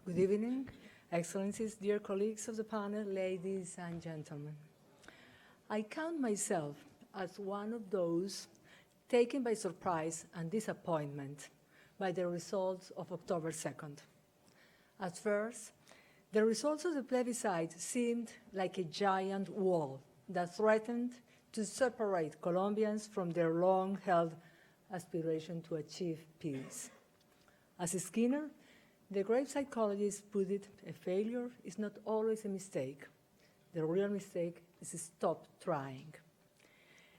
Good evening, Excellencies, dear colleagues of the panel, ladies and gentlemen. I count myself as one of those taken by surprise and disappointment by the results of October 2nd. At first, the results of the plebiscite seemed like a giant wall that threatened to separate Colombians from their long-held aspiration to achieve peace. As Skinner, the great psychologist, put it, a failure is not always a mistake. The real mistake is to stop trying.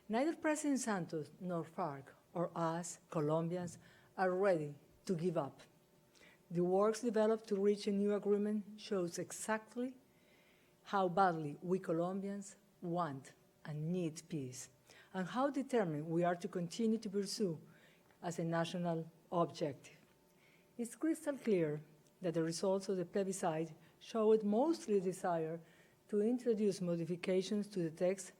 Neither President Santos nor FARC or us, Colombians, are ready to give up. The works developed to reach a new agreement shows exactly how badly we Colombians want and need peace, and how determined we are to continue to pursue as a national objective. It's crystal clear that the results of the plebiscite showed mostly desire to introduce modifications to the text,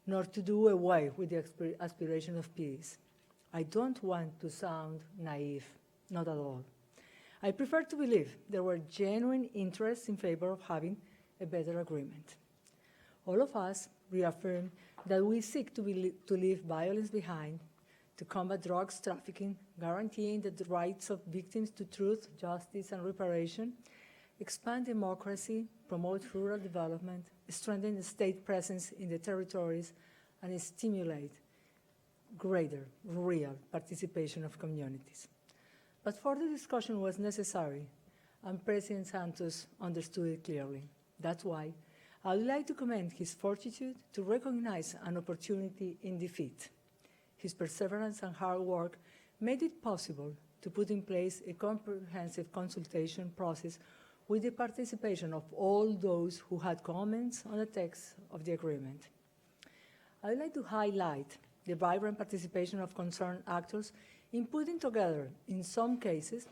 nor to do away with the aspiration of peace. I don't want to sound naive, not at all. I prefer to believe there were genuine interests in favor of having a better agreement. All of us reaffirm that we seek to leave violence behind, to combat drugs trafficking, guaranteeing the rights of victims to truth, justice, and reparation, expand democracy, promote rural development, strengthen the state presence in the territories, and stimulate greater real participation of communities. But further discussion was necessary, and President Santos understood it clearly. That's why I would like to commend his fortitude to recognize an opportunity in defeat. His perseverance and hard work made it possible to put in place a comprehensive consultation process with the participation of all those who had comments on the text of the agreement. I would like to highlight the vibrant participation of concerned actors in putting together, in some cases,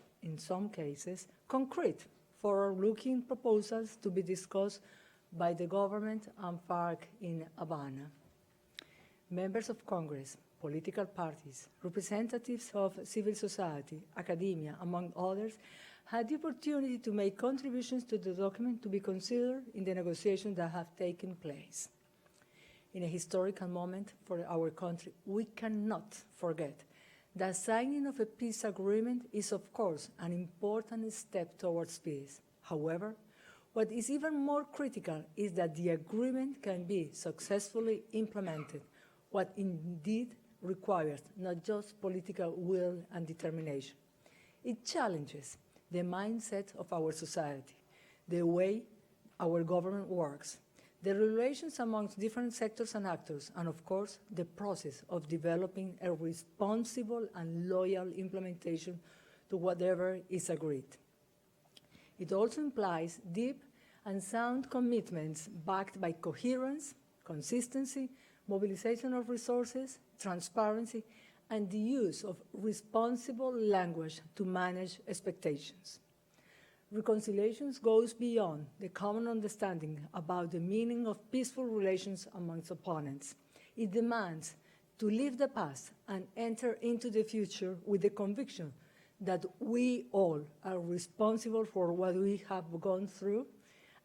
concrete, forward-looking proposals to be discussed by the government and FARC in Havana. Members of Congress, political parties, representatives of civil society, academia, among others, had the opportunity to make contributions to the document to be considered in the negotiations that have taken place. In a historical moment for our country, we cannot forget that signing of a peace agreement is, of course, an important step towards peace. However, what is even more critical is that the agreement can be successfully implemented, what indeed requires not just political will and determination. It challenges the mindset of our society, the way our government works, the relations amongst different sectors and actors, and of course, the process of developing a responsible and loyal implementation to whatever is agreed. It also implies deep and sound commitments backed by coherence, consistency, mobilization of resources, transparency, and the use of responsible language to manage expectations. Reconciliation goes beyond the common understanding about the meaning of peaceful relations amongst opponents. It demands to leave the past and enter into the future with the conviction that we all are responsible for what we have gone through,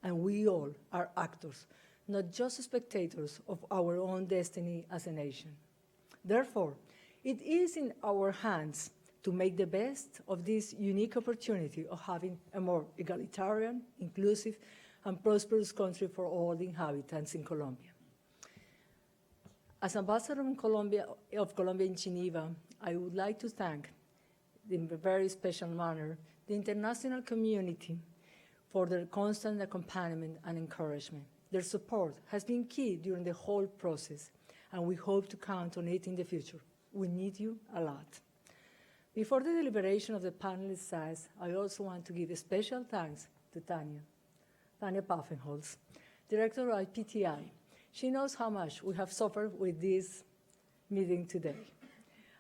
and we all are actors, not just spectators of our own destiny as a nation. Therefore, it is in our hands to make the best of this unique opportunity of having a more egalitarian, inclusive, and prosperous country for all the inhabitants in Colombia. As Ambassador of Colombia in Geneva, I would like to thank, in a very special manner, the international community for their constant accompaniment and encouragement. Their support has been key during the whole process, and we hope to count on it in the future. We need you a lot. Before the deliberation of the panelists says, I also want to give a special thanks to Tanya Paffenholz, Director of IPTI. She knows how much we have suffered with this meeting today,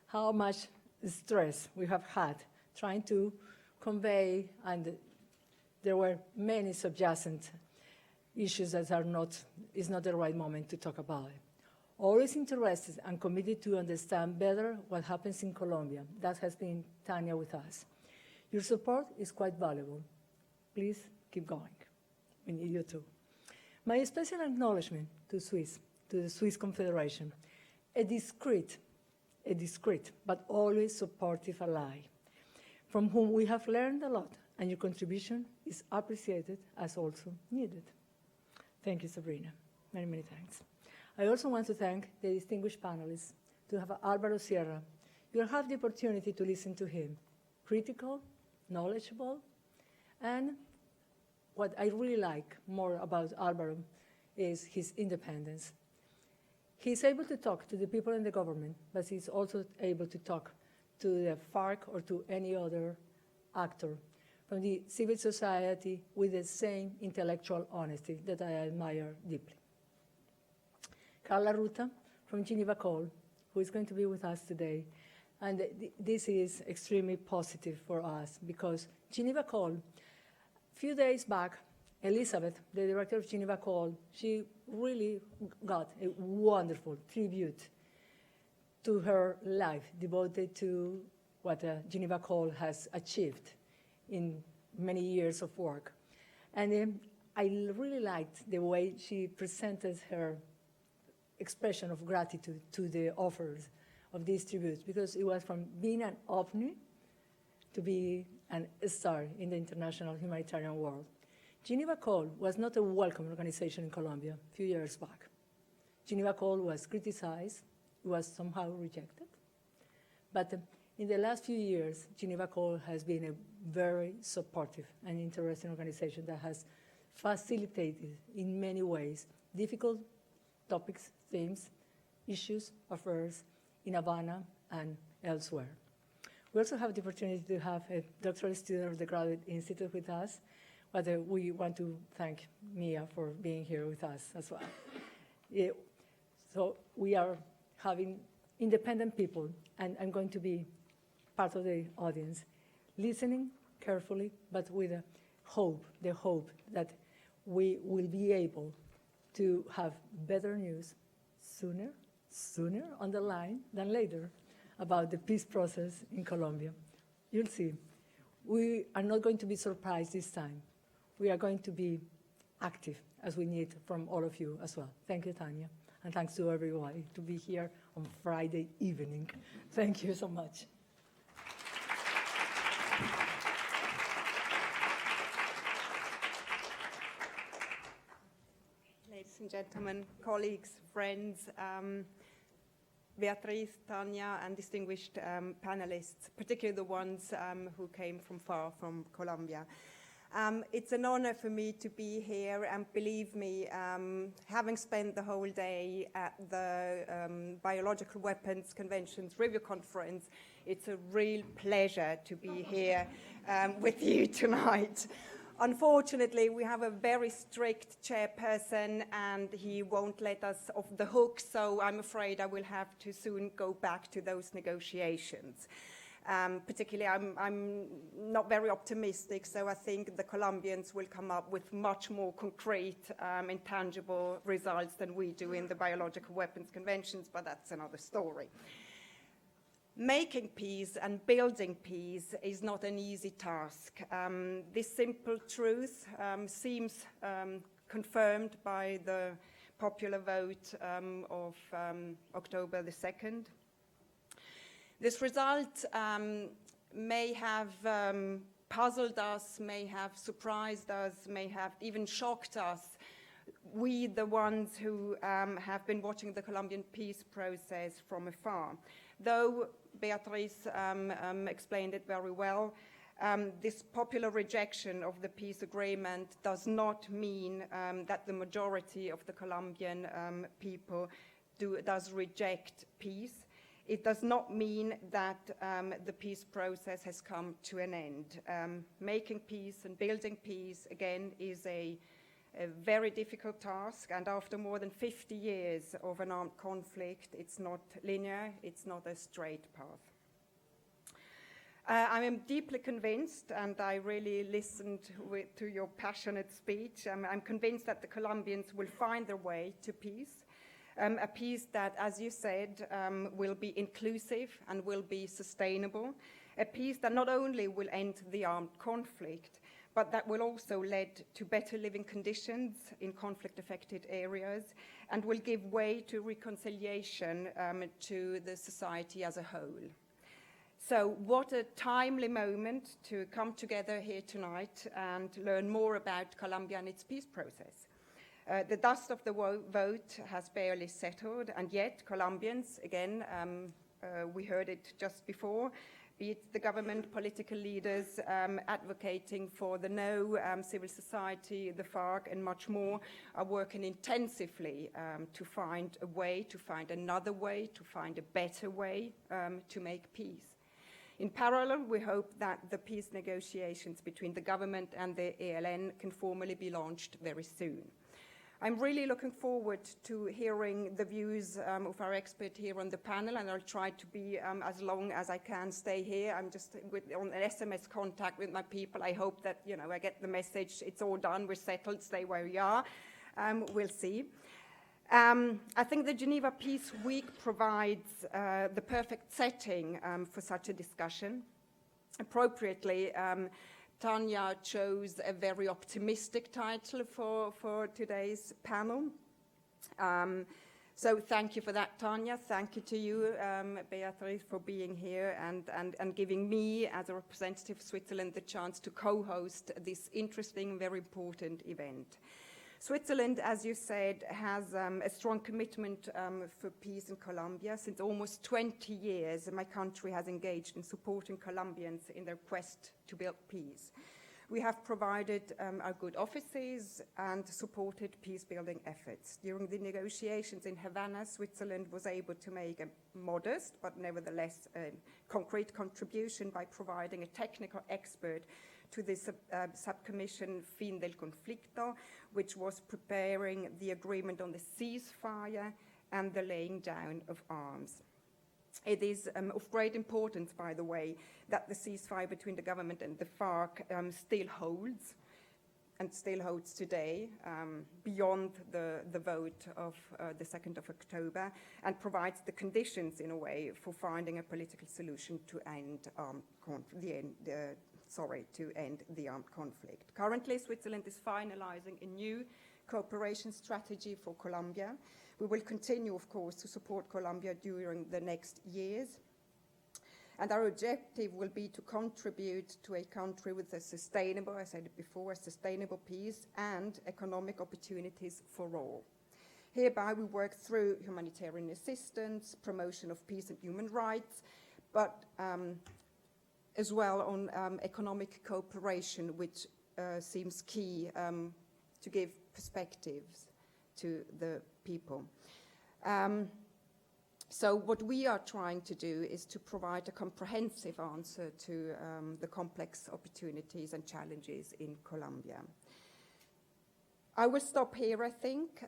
how much stress we have had trying to convey, and there were many subjacent issues that is not the right moment to talk about it. Always interested and committed to understand better what happens in Colombia. That has been Tanya with us. Your support is quite valuable. Please keep going. We need you too. My special acknowledgement to the Swiss Confederation, a discreet, but always supportive ally, from whom we have learned a lot, and your contribution is appreciated as also needed. Thank you, Sabrina. Many, many thanks. I also want to thank the distinguished panelists, to have Alvaro Sierra. You'll have the opportunity to listen to him, critical, knowledgeable, and what I really like more about Alvaro is his independence. He's able to talk to the people in the government, but he's also able to talk to the FARC or to any other actor from the civil society with the same intellectual honesty that I admire deeply. Carla Ruta from Geneva Call, who is going to be with us today. And this is extremely positive for us because Geneva Call, a few days back, Elizabeth, the director of Geneva Call, she really got a wonderful tribute to her life devoted to what Geneva Call has achieved in many years of work. And I really liked the way she presented her expression of gratitude to the authors of these tributes, because it was from being an OVNI to be a star in the international humanitarian world. Geneva Call was not a welcome organization in Colombia a few years back. Geneva Call was criticized, was somehow rejected. But in the last few years, Geneva Call has been a very supportive and interesting organization that has facilitated in many ways difficult topics, themes, issues, affairs in Havana and elsewhere. We also have the opportunity to have a doctoral student of the Graduate Institute with us, but we want to thank Mia for being here with us as well. So we are having independent people, and I'm going to be part of the audience, listening carefully, but with the hope that we will be able to have better news sooner on the line than later about the peace process in Colombia. You'll see. We are not going to be surprised this time. We are going to be active, as we need from all of you as well. Thank you, Tanya, and thanks to everybody to be here on Friday evening. Thank you so much. Ladies and gentlemen, colleagues, friends, Beatriz, Tanya, and distinguished panelists, particularly the ones who came from far from Colombia. It's an honor for me to be here, and believe me, having spent the whole day at the Biological Weapons Convention's Review Conference, it's a real pleasure to be here with you tonight. Unfortunately, we have a very strict chairperson, and he won't let us off the hook, so I'm afraid I will have to soon go back to those negotiations. Particularly, I'm not very optimistic, so I think the Colombians will come up with much more concrete and tangible results than we do in the Biological Weapons Conventions, but that's another story. Making peace and building peace is not an easy task. This simple truth seems confirmed by the popular vote of October the 2nd. This result may have puzzled us, may have surprised us, may have even shocked us. We, the ones who have been watching the Colombian peace process from afar. Though Beatriz explained it very well, this popular rejection of the peace agreement does not mean that the majority of the Colombian people does reject peace. It does not mean that the peace process has come to an end. Making peace and building peace, again, is a very difficult task, and after more than 50 years of an armed conflict, it's not linear, it's not a straight path. I am deeply convinced, and I really listened to your passionate speech, I'm convinced that the Colombians will find their way to peace, a peace that, as you said, will be inclusive and will be sustainable, a peace that not only will end the armed conflict, but that will also lead to better living conditions in conflict-affected areas and will give way to reconciliation to the society as a whole. So what a timely moment to come together here tonight and learn more about Colombia and its peace process. The dust of the vote has barely settled, and yet Colombians, again, we heard it just before, be it the government, political leaders advocating for the no, civil society, the FARC, and much more, are working intensively to find a way, to find another way, to find a better way to make peace. In parallel, we hope that the peace negotiations between the government and the ELN can formally be launched very soon. I'm really looking forward to hearing the views of our expert here on the panel, and I'll try to be as long as I can stay here. I'm just on an SMS contact with my people. I hope that, you know, I get the message, it's all done, we're settled, stay where we are. We'll see. I think the Geneva Peace Week provides the perfect setting for such a discussion. Appropriately, Tanya chose a very optimistic title for today's panel. So thank you for that, Tanya. Thank you to you, Beatrice, for being here and giving me, as a representative of Switzerland, the chance to co-host this interesting, very important event. Switzerland, as you said, has a strong commitment for peace in Colombia. Since almost 20 years, my country has engaged in supporting Colombians in their quest to build peace. We have provided our good offices and supported peace-building efforts. During the negotiations in Havana, Switzerland was able to make a modest, but nevertheless a concrete contribution by providing a technical expert to the subcommission Fin del Conflicto, which was preparing the agreement on the ceasefire and the laying down of arms. It is of great importance, by the way, that the ceasefire between the government and the FARC still holds, and still holds today, beyond the vote of the 2nd of October, and provides the conditions, in a way, for finding a political solution to end the armed conflict. Currently, Switzerland is finalizing a new cooperation strategy for Colombia. We will continue, of course, to support Colombia during the next years. And our objective will be to contribute to a country with a sustainable, I said it before, a sustainable peace and economic opportunities for all. Hereby, we work through humanitarian assistance, promotion of peace and human rights, but as well on economic cooperation, which seems key to give perspectives to the people. So what we are trying to do is to provide a comprehensive answer to the complex opportunities and challenges in Colombia. I will stop here, I think,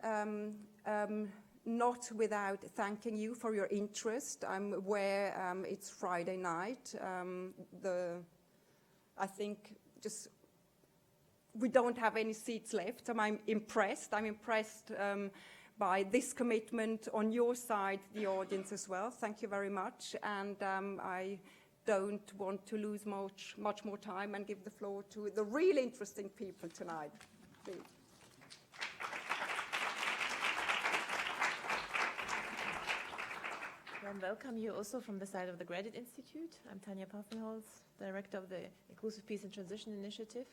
not without thanking you for your interest. I'm aware it's Friday night. I think just we don't have any seats left, and I'm impressed. I'm impressed by this commitment on your side, the audience as well. Thank you very much, and I don't want to lose much more time and give the floor to the really interesting people tonight. Please. And welcome you also from the side of the Graduate Institute. I'm Tanja Paffenholz, Director of the Inclusive Peace and Transition Initiative.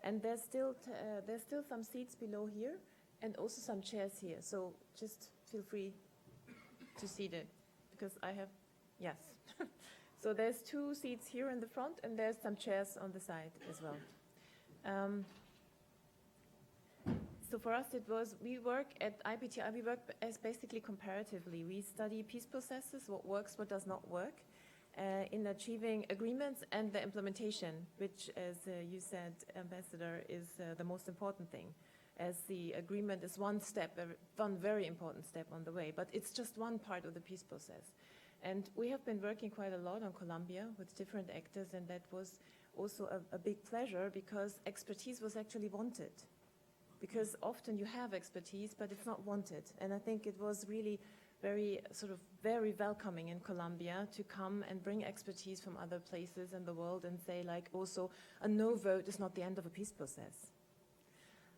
And there's still some seats below here and also some chairs here. So just feel free to seat it because I have, yes. So there's 2 seats here in the front and there's some chairs on the side as well. So for us we work at IPTI, we work as basically comparatively. We study peace processes, what works, what does not work, in achieving agreements and the implementation, which, as you said, Ambassador, is the most important thing, as the agreement is one very important step on the way, but it's just one part of the peace process. And we have been working quite a lot on Colombia with different actors, and that was also a big pleasure because expertise was actually wanted. Because often you have expertise, but it's not wanted. And I think it was really very welcoming in Colombia to come and bring expertise from other places in the world and say, like, also a no vote is not the end of a peace process.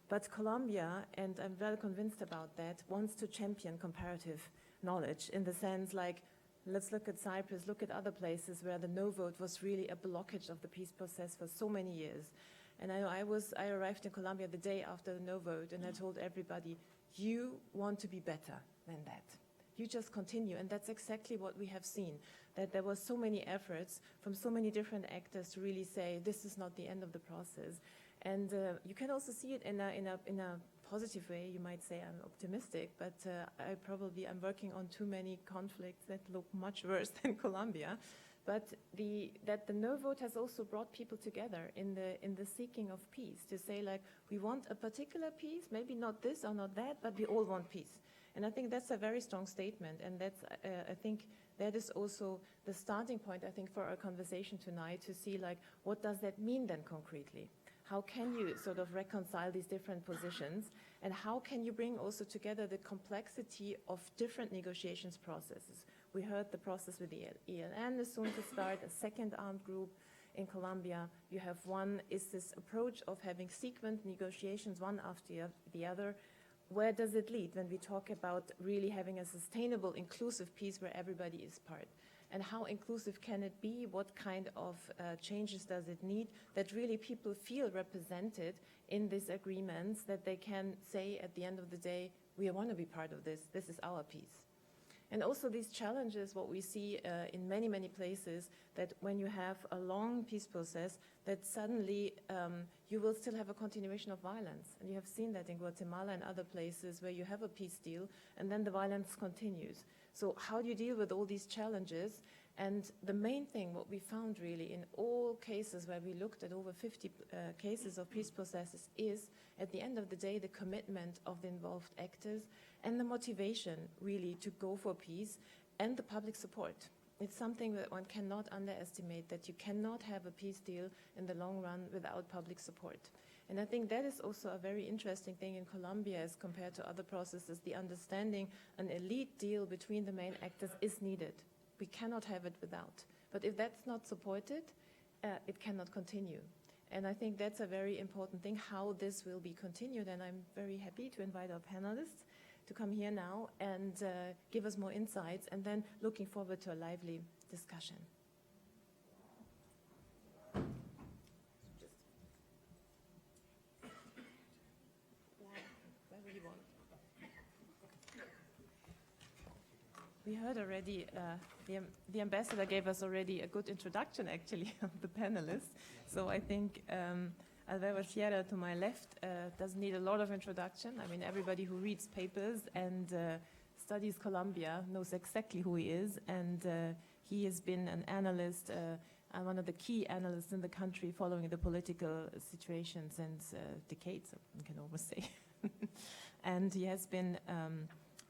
But Colombia, and I'm well convinced about that, wants to champion comparative knowledge in the sense, like, let's look at Cyprus, look at other places where the no vote was really a blockage of the peace process for so many years. And I arrived in Colombia the day after the no vote, and I told everybody, you want to be better than that. You just continue, and that's exactly what we have seen, that there were so many efforts from so many different actors to really say, this is not the end of the process. And you can also see it in a positive way. You might say I'm optimistic, but I'm working on too many conflicts that look much worse than Colombia. But that the no vote has also brought people together in the seeking of peace, to say, like, we want a particular peace, maybe not this or not that, but we all want peace. And I think that's a very strong statement, and that's I think that is also the starting point, I think, for our conversation tonight, to see, like, what does that mean then concretely? How can you sort of reconcile these different positions, and how can you bring also together the complexity of different negotiations processes? We heard the process with the ELN is soon to start, a second armed group in Colombia. You have one, is this approach of having sequenced negotiations one after the other. Where does it lead when we talk about really having a sustainable, inclusive peace where everybody is part? And how inclusive can it be? What kind of changes does it need that really people feel represented in these agreements, that they can say at the end of the day, we want to be part of this, this is our peace. And also these challenges, what we see in many, many places, that when you have a long peace process, that suddenly you will still have a continuation of violence. And you have seen that in Guatemala and other places where you have a peace deal, and then the violence continues. So how do you deal with all these challenges? And the main thing, what we found really in all cases where we looked at over 50 cases of peace processes, is at the end of the day, the commitment of the involved actors and the motivation really to go for peace and the public support. It's something that one cannot underestimate, that you cannot have a peace deal in the long run without public support. And I think that is also a very interesting thing in Colombia as compared to other processes, the understanding an elite deal between the main actors is needed. We cannot have it without. But if that's not supported, it cannot continue. And I think that's a very important thing, how this will be continued. And I'm very happy to invite our panelists to come here now and give us more insights, and then looking forward to a lively discussion. We heard already, the ambassador gave us already a good introduction, actually, of the panelists. So I think Alvaro Sierra to my left doesn't need a lot of introduction. I mean, everybody who reads papers and studies Colombia knows exactly who he is. And he has been an analyst, and one of the key analysts in the country following the political situation since decades, I can almost say. And he has been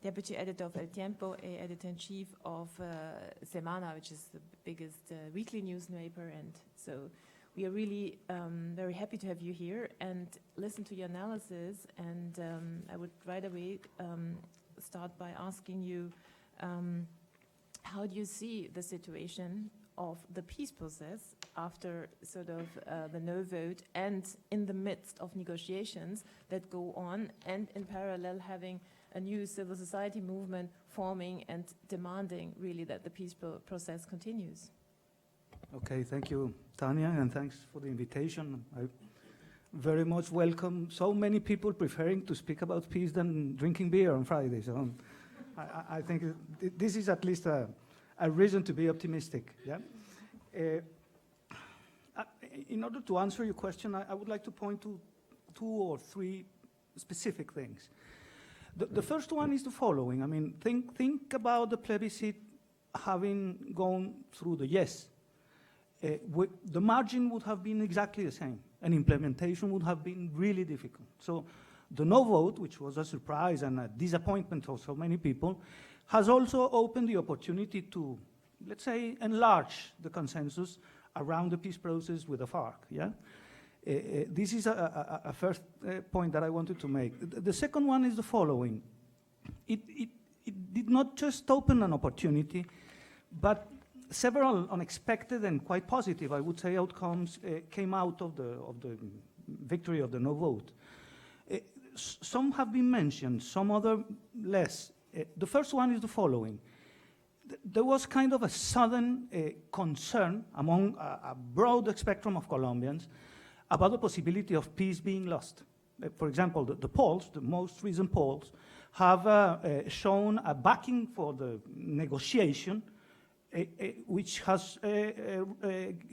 deputy editor of El Tiempo, editor-in-chief of Semana, which is the biggest weekly newspaper. And so we are really very happy to have you here and listen to your analysis. And I would right away start by asking you, how do you see the situation of the peace process after sort of the no vote, and in the midst of negotiations that go on, and in parallel having a new civil society movement forming and demanding really that the peace process continues? Okay, thank you, Tanya, and thanks for the invitation. I very much welcome so many people preferring to speak about peace than drinking beer on Friday. So I think this is at least a reason to be optimistic. Yeah. In order to answer your question, I would like to point to 2 or 3 specific things. The first one is the following. I mean, think about the plebiscite having gone through the yes. The margin would have been exactly the same, and implementation would have been really difficult. So the no vote, which was a surprise and a disappointment for so many people, has also opened the opportunity to, let's say, enlarge the consensus around the peace process with the FARC. Yeah? This is a first point that I wanted to make. The second one is the following. It it did not just open an opportunity, but several unexpected and quite positive, I would say, outcomes came out of the victory of the no vote. Some have been mentioned, some other less. The first one is the following. There was kind of a sudden concern among a broad spectrum of Colombians about the possibility of peace being lost. For example, the polls, the most recent polls, have shown a backing for the negotiation which has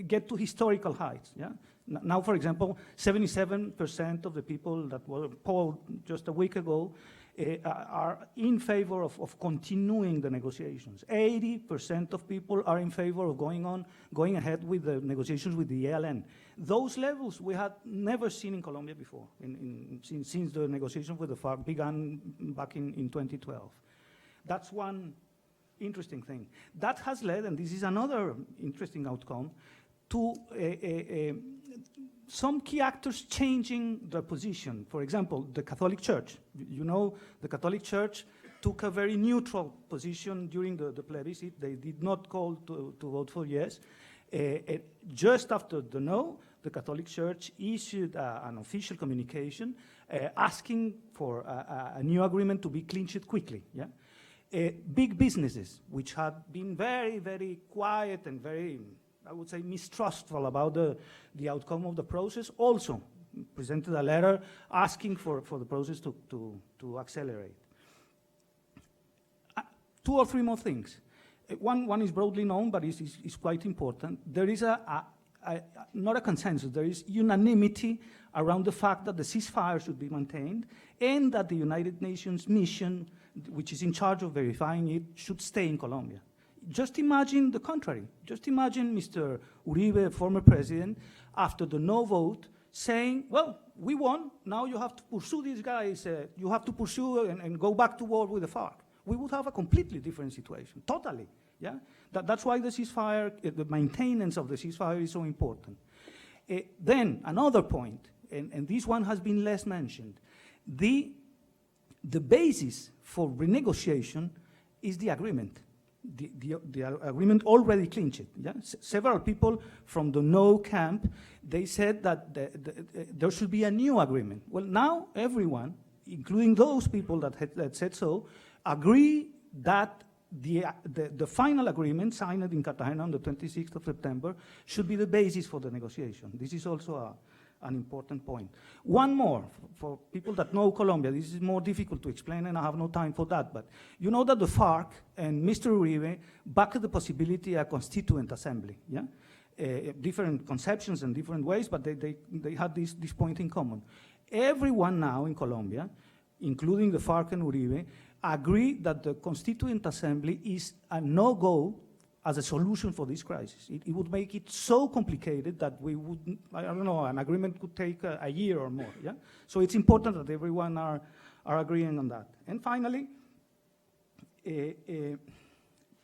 get to historical heights. Yeah? Now, for example, 77% of the people that were polled just a week ago are in favor of continuing the negotiations. 80% of people are in favor of going ahead with the negotiations with the ELN. Those levels we had never seen in Colombia before, since the negotiations with the FARC began back in 2012. That's one interesting thing. That has led, and this is another interesting outcome, to some key actors changing their position. For example, the Catholic Church. You know, the Catholic Church took a very neutral position during the plebiscite. They did not call to vote for yes. Just after the no, the Catholic Church issued an official communication asking for a new agreement to be clinched quickly. Yeah? Big businesses, which had been very, very quiet and very, I would say, mistrustful about the outcome of the process, also presented a letter asking for the process to accelerate. Two or three more things. One is broadly known, but is quite important. There is not a consensus, there is unanimity around the fact that the ceasefire should be maintained and that the United Nations mission, which is in charge of verifying it, should stay in Colombia. Just imagine the contrary. Just imagine Mr. Uribe, former president, after the no vote, saying, well, we won, now you have to pursue these guys, you have to pursue and go back to war with the FARC. We would have a completely different situation, totally. Yeah? That's why the ceasefire, the maintenance of the ceasefire is so important. Then another point, and this one has been less mentioned, the basis for renegotiation is the agreement. The agreement already clinched. Yeah? Several people from the no camp, they said that there should be a new agreement. Well, now everyone, including those people that said so, agree that the final agreement signed in Cartagena on the 26th of September should be the basis for the negotiation. This is also an important point. One more, for people that know Colombia, this is more difficult to explain and I have no time for that, but you know that the FARC and Mr. Uribe backed the possibility of a constituent assembly, yeah? Different conceptions and different ways, but they had this point in common. Everyone now in Colombia, including the FARC and Uribe, agree that the Constituent Assembly is a no-go as a solution for this crisis. It would make it so complicated that we would, I don't know, an agreement could take a year or more, yeah? So it's important that everyone are agreeing on that. And finally,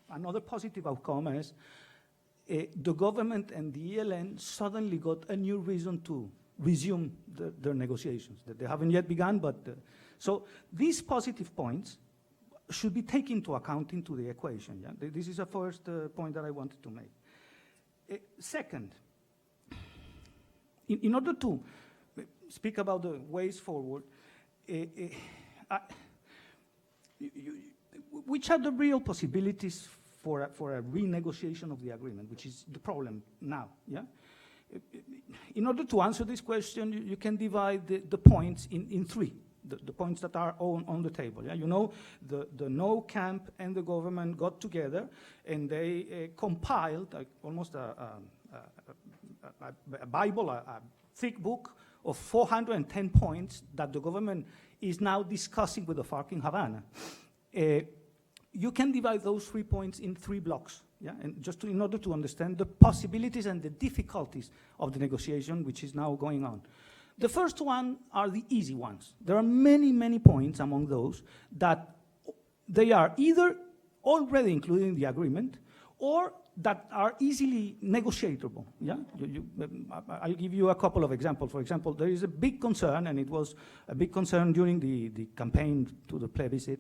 another positive outcome is the government and the ELN suddenly got a new reason to resume their negotiations. That they haven't yet begun, but so these positive points should be taken into account into the equation. Yeah? This is the first point that I wanted to make. Second, in order to speak about the ways forward, which are the real possibilities for a renegotiation of the agreement, which is the problem now? Yeah? In order to answer this question, you can divide the points in three. The points that are on the table. Yeah? You know, the no camp and the government got together and they compiled almost a Bible, a thick book of 410 points that the government is now discussing with the FARC in Havana. You can divide those 3 points in 3 blocks. Yeah? And just in order to understand the possibilities and the difficulties of the negotiation which is now going on. The first one are the easy ones. There are many, many points among those that they are either already included in the agreement or that are easily negotiable. Yeah? I'll give you a couple of examples. For example, there is a big concern, and it was a big concern during the campaign to the plebiscite,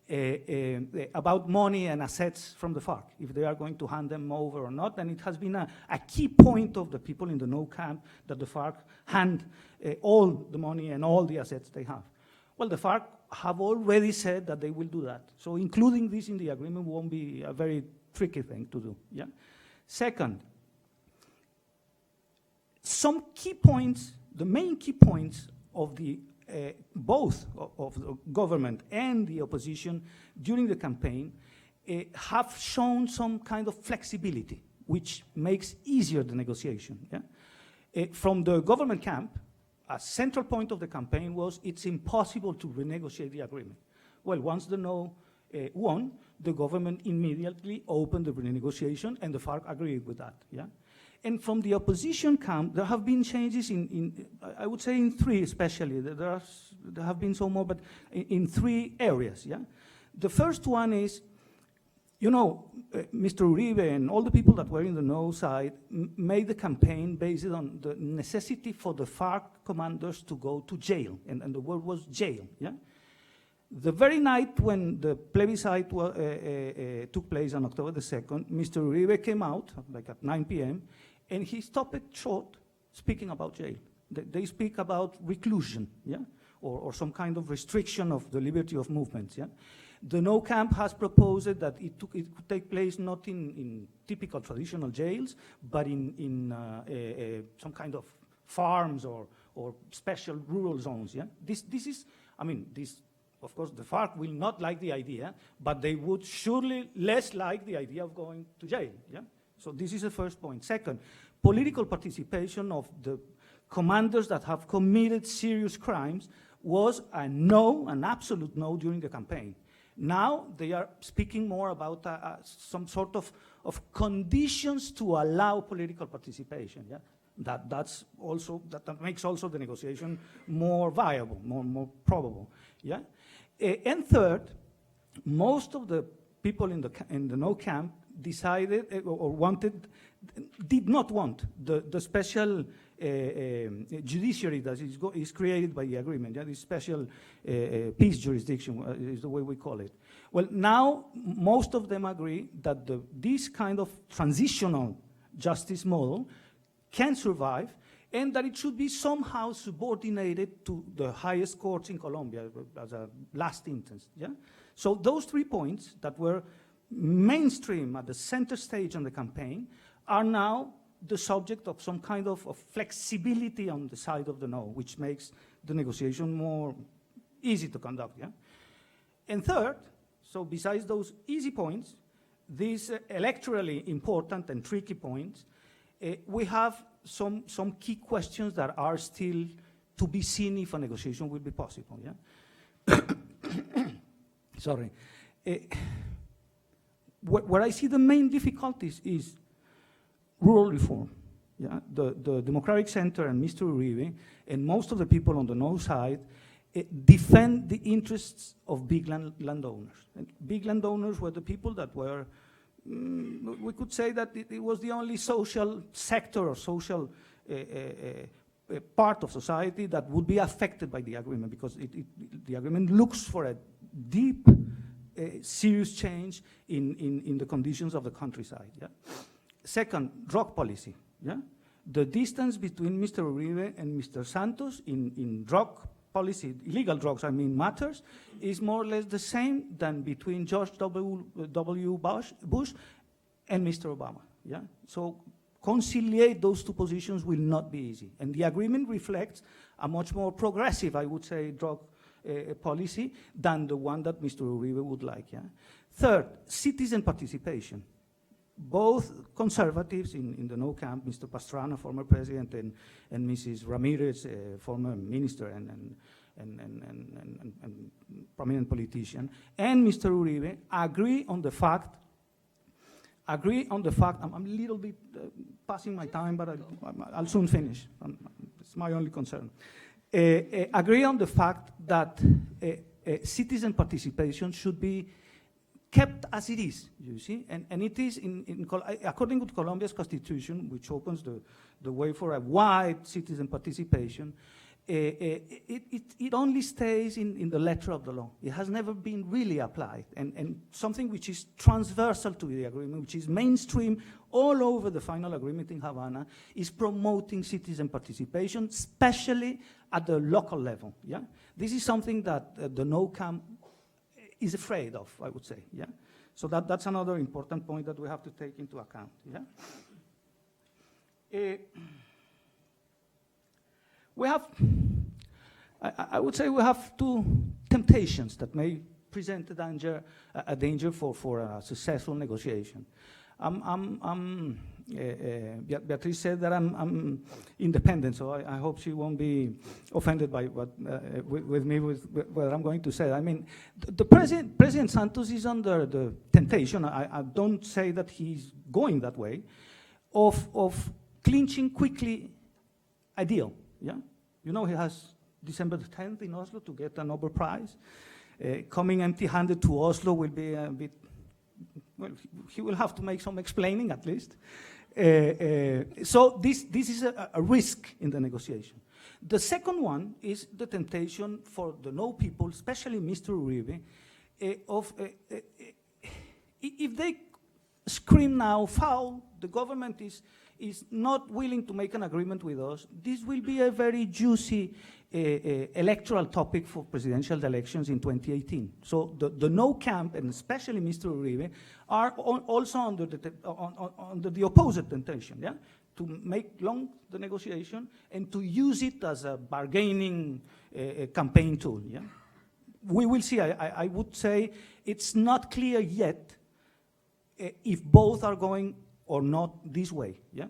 about money and assets from the FARC, if they are going to hand them over or not. And it has been a key point of the people in the no camp that the FARC hand all the money and all the assets they have. Well, the FARC have already said that they will do that. So including this in the agreement won't be a very tricky thing to do. Yeah. Second, some key points, the main key points of the both of the government and the opposition during the campaign have shown some kind of flexibility, which makes easier the negotiation. Yeah? From the government camp, a central point of the campaign was it's impossible to renegotiate the agreement. Well, once the no won, the government immediately opened the renegotiation, and the FARC agreed with that. Yeah? And from the opposition camp, there have been changes I would say in three especially. There have been some more, but in three areas, yeah? The first one is, you know, Mr. Uribe and all the people that were in the no side made the campaign based on the necessity for the FARC commanders to go to jail, and the word was jail, yeah? The very night when the plebiscite took place on October the 2nd, Mr. Uribe came out, like at 9 p.m., and he stopped it short speaking about jail. They speak about reclusion, yeah? Or some kind of restriction of the liberty of movement, yeah? The no camp has proposed that it could take place not in typical traditional jails, but in some kind of farms or special rural zones, yeah? This is, I mean, this, of course, the FARC will not like the idea, but they would surely less like the idea of going to jail, yeah? So this is the first point. Second, political participation of the commanders that have committed serious crimes was a no, an absolute no during the campaign. Now they are speaking more about some sort of conditions to allow political participation, yeah? That makes also the negotiation more viable, more probable, yeah? And third, most of the people in the no camp decided did not want the special judiciary that is created by the agreement. Yeah, this special peace jurisdiction is the way we call it. Well, now most of them agree that this kind of transitional justice model can survive, and that it should be somehow subordinated to the highest courts in Colombia as a last instance. Yeah? So those 3 points that were mainstream at the center stage on the campaign are now the subject of some kind of flexibility on the side of the no, which makes the negotiation more easy to conduct. Yeah? And third, so besides those easy points, these electorally important and tricky points, we have some key questions that are still to be seen if a negotiation will be possible. Yeah? Sorry. Where I see the main difficulties is rural reform. Yeah? The Democratic Center and Mr. Uribe and most of the people on the no side defend the interests of big landowners. And big landowners were the people that were, we could say that it was the only social sector or social part of society that would be affected by the agreement, because the agreement looks for a deep, serious change in the conditions of the countryside. Yeah? Second, drug policy. Yeah? The distance between Mr. Uribe and Mr. Santos in drug policy, illegal drugs, I mean, matters, is more or less the same than between George W. Bush and Mr. Obama. Yeah? So conciliate those two positions will not be easy. And the agreement reflects a much more progressive, I would say, drug policy than the one that Mr. Uribe would like. Yeah? Third, citizen participation. Both conservatives in the no camp, Mr. Pastrana, former president, and Mrs. Ramirez, former minister and prominent politician, and Mr. Uribe agree on the fact, I'm a little bit passing my time, but I'll soon finish. It's my only concern. Agree on the fact that citizen participation should be kept as it is, you see, and it is according to Colombia's constitution, which opens the way for a wide citizen participation. it only stays in the letter of the law. It has never been really applied. And something which is transversal to the agreement, which is mainstream all over the final agreement in Havana, is promoting citizen participation, especially at the local level. Yeah? This is something that the no camp is afraid of, I would say. Yeah? So that's another important point that we have to take into account. Yeah? We have, I would say we have two temptations that may present a danger for a successful negotiation. Beatriz said that I'm independent, so I hope she won't be offended by what what I'm going to say. I mean, President Santos is under the temptation, I don't say that he's going that way, of clinching quickly a deal. Yeah, you know, he has December the 10th in Oslo to get a Nobel Prize. Coming empty-handed to Oslo will be a bit, well, he will have to make some explaining at least. So this is a risk in the negotiation. The second one is the temptation for the no people, especially Mr. Uribe, if they scream now, foul, the government is not willing to make an agreement with us, this will be a very juicy electoral topic for presidential elections in 2018. So the no camp, and especially Mr. Uribe, are also under the opposite temptation, yeah? To make long the negotiation and to use it as a bargaining campaign tool, yeah? We will see. I would say it's not clear yet if both are going or not this way. Yeah?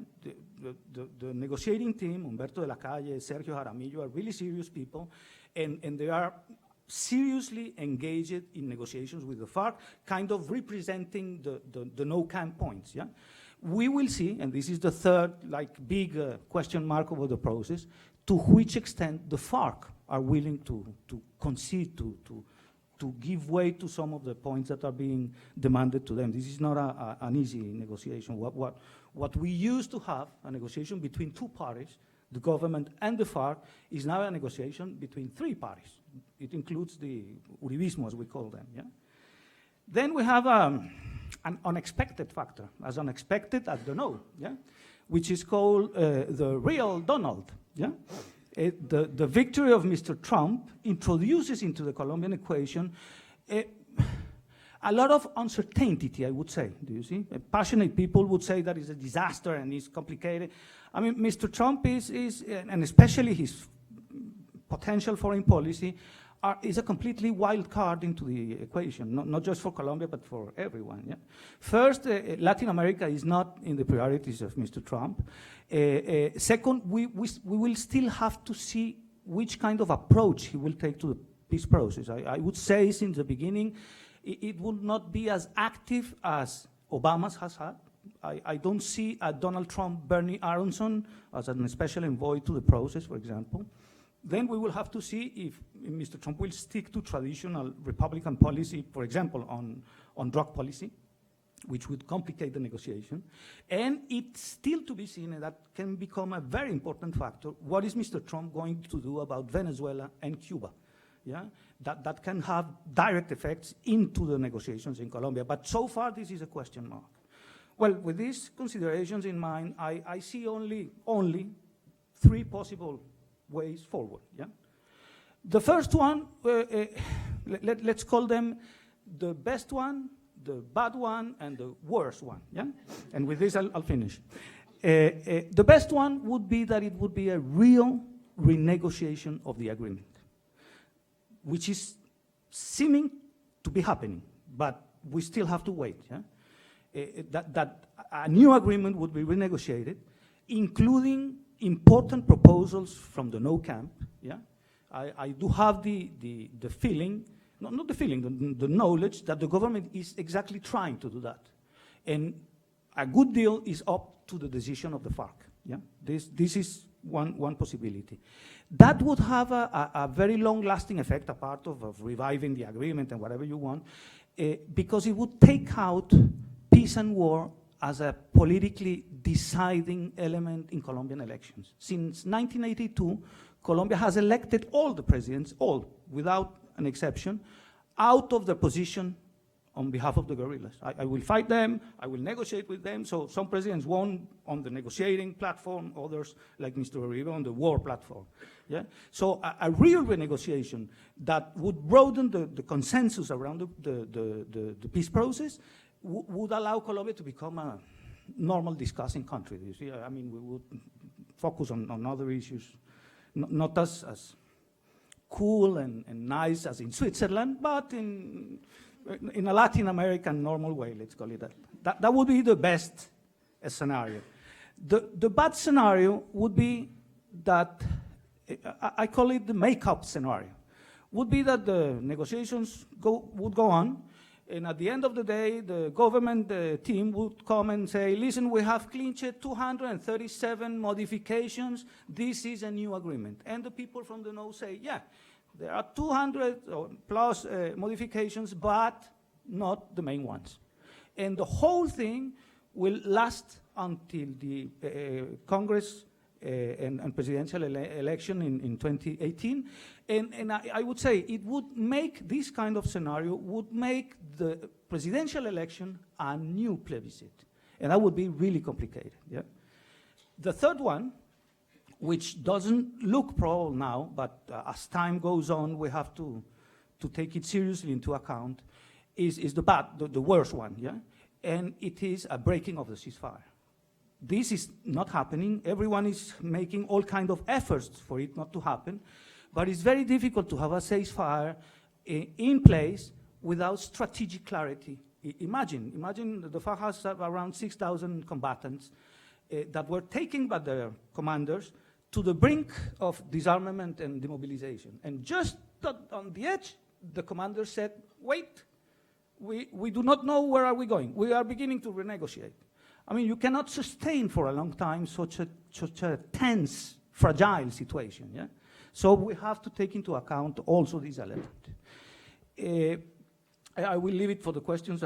The negotiating team, Humberto de la Calle, Sergio Jaramillo, are really serious people, and they are seriously engaged in negotiations with the FARC, kind of representing the no-camp points. Yeah? We will see, and this is the third big question mark over the process, to which extent the FARC are willing to concede, to give way to some of the points that are being demanded to them. This is not an easy negotiation. What we used to have, a negotiation between two parties, the government and the FARC, is now a negotiation between three parties. It includes the Uribismo, as we call them. Yeah? Then we have an unexpected factor, as unexpected as the no, yeah? Which is called the real Donald. Yeah? The victory of Mr. Trump introduces into the Colombian equation a lot of uncertainty, I would say. Do you see? Passionate people would say that it's a disaster and it's complicated. I mean, Mr. Trump is and especially his potential foreign policy, is a completely wild card into the equation, not just for Colombia, but for everyone. Yeah? First, Latin America is not in the priorities of Mr. Trump. Second, we will still have to see which kind of approach he will take to the peace process. I would say since the beginning, it will not be as active as Obama's has had. I don't see a Donald Trump, Bernie Aronson as an special envoy to the process, for example. Then we will have to see if Mr. Trump will stick to traditional Republican policy, for example, on drug policy, which would complicate the negotiation. And it's still to be seen, and that can become a very important factor, what is Mr. Trump going to do about Venezuela and Cuba? Yeah? That can have direct effects into the negotiations in Colombia. But so far, this is a question mark. Well, with these considerations in mind, I see only three possible ways forward. Yeah? The first one, let's call them the best one, the bad one, and the worst one. Yeah? And with this, I'll finish. The best one would be that it would be a real renegotiation of the agreement, which is seeming to be happening, but we still have to wait. Yeah? That a new agreement would be renegotiated, including important proposals from the no camp. Yeah? I do have the feeling, not the feeling, the knowledge that the government is exactly trying to do that. And a good deal is up to the decision of the FARC. Yeah? This is one possibility. That would have a very long-lasting effect, apart of reviving the agreement and whatever you want, because it would take out peace and war as a politically deciding element in Colombian elections. Since 1982, Colombia has elected all the presidents, all, without an exception, out of their position on behalf of the guerrillas. I will fight them, I will negotiate with them. So some presidents won on the negotiating platform, others, like Mr. Uribe, on the war platform. Yeah? So a real renegotiation that would broaden the consensus around the peace process would allow Colombia to become a normal discussing country. You see, I mean, we would focus on other issues, not as cool and nice as in Switzerland, but in a Latin American normal way, let's call it that. That would be the best scenario. The bad scenario would be that, I call it the make-up scenario, would be that the negotiations would go on, and at the end of the day, the government team would come and say, listen, we have clinched 237 modifications, this is a new agreement. And the people from the no say, yeah, there are 200 plus modifications, but not the main ones. And the whole thing will last until the Congress and presidential election in 2018. And I would say it would make this kind of scenario, would make the presidential election a new plebiscite. And that would be really complicated. Yeah? The third one, which doesn't look probable now, but as time goes on, we have to take it seriously into account, is the worst one, yeah? And it is a breaking of the ceasefire. This is not happening. Everyone is making all kinds of efforts for it not to happen, but it's very difficult to have a ceasefire in place without strategic clarity. Imagine the FARC has around 6,000 combatants that were taken by their commanders to the brink of disarmament and demobilization. And just on the edge, the commander said, wait, we do not know where are we going. We are beginning to renegotiate. I mean, you cannot sustain for a long time such a tense, fragile situation. Yeah? So we have to take into account also this element. I will leave it for the questions.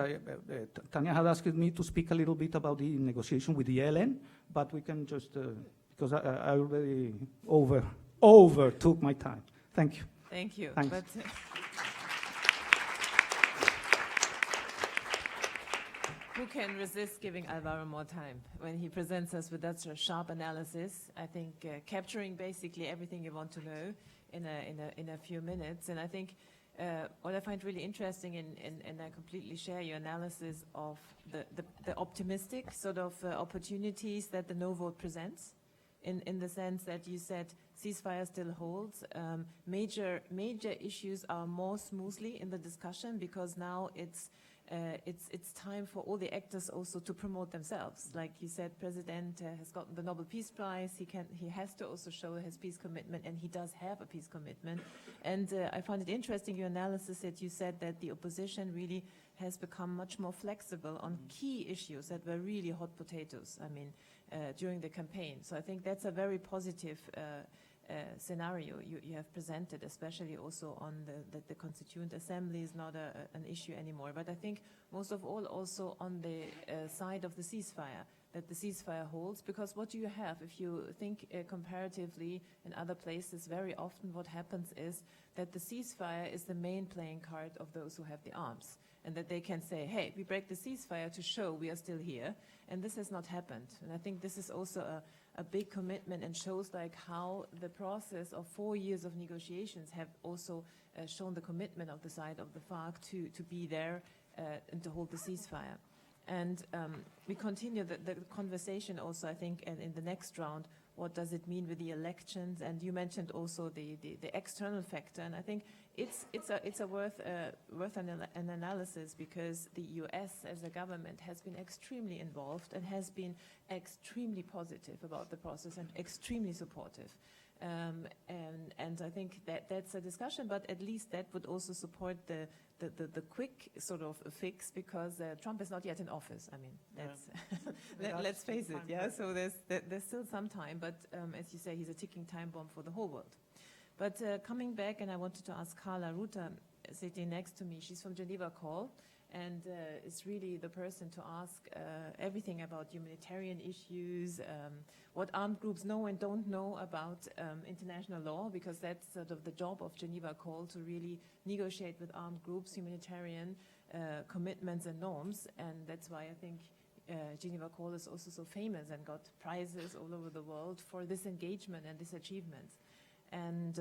Tanya had asked me to speak a little bit about the negotiation with the ELN, but we can just, because I already overtook my time. Thank you. Thank you. Thanks. But, who can resist giving Alvaro more time when he presents us with that sort of sharp analysis? I think capturing basically everything you want to know in a few minutes. And I think what I find really interesting, and I completely share your analysis of the optimistic sort of opportunities that the no vote presents, in the sense that you said ceasefire still holds. Major issues are more smoothly in the discussion because now it's time for all the actors also to promote themselves. Like you said, President has gotten the Nobel Peace Prize. He has to also show his peace commitment, and he does have a peace commitment. And I found it interesting, your analysis that you said that the opposition really has become much more flexible on key issues that were really hot potatoes, I mean, during the campaign. So I think that's a very positive scenario you have presented, especially also on that the Constituent Assembly is not an issue anymore. But I think most of all also on the side of the ceasefire, that the ceasefire holds, because what do you have? If you think comparatively in other places, very often what happens is that the ceasefire is the main playing card of those who have the arms, and that they can say, hey, we break the ceasefire to show we are still here, and this has not happened. And I think this is also a big commitment and shows like how the process of 4 years of negotiations have also shown the commitment of the side of the FARC to be there and to hold the ceasefire. And we continue the conversation also, I think, in the next round. What does it mean with the elections? And you mentioned also the external factor, and I think it's worth an analysis, because the US as a government has been extremely involved and has been extremely positive about the process and extremely supportive. And I think that's a discussion, but at least that would also support the quick sort of fix, because Trump is not yet in office. I mean, let's face it, yeah. So there's still some time, but as you say, he's a ticking time bomb for the whole world. But coming back, and I wanted to ask Carla Ruta, sitting next to me, she's from Geneva Call, and is really the person to ask everything about humanitarian issues, what armed groups know and don't know about international law, because that's sort of the job of Geneva Call, to really negotiate with armed groups humanitarian commitments and norms. And that's why I think Geneva Call is also so famous and got prizes all over the world for this engagement and this achievement. And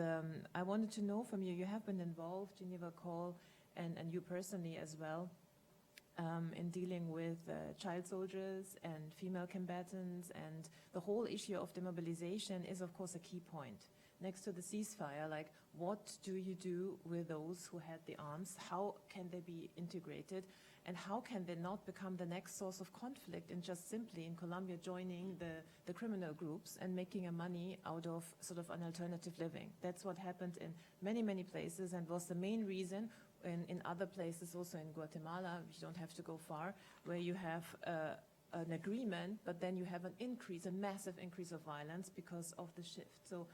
I wanted to know from you, you have been involved, Geneva Call, and you personally as well, in dealing with child soldiers and female combatants, and the whole issue of demobilization is of course a key point. Next to the ceasefire, like, what do you do with those who had the arms? How can they be integrated? And how can they not become the next source of conflict and just simply in Colombia joining the criminal groups and making a money out of sort of an alternative living? That's what happened in many, many places, and was the main reason in other places, also in Guatemala, you don't have to go far, where you have an agreement, but then you have an increase, a massive increase of violence because of the shift. So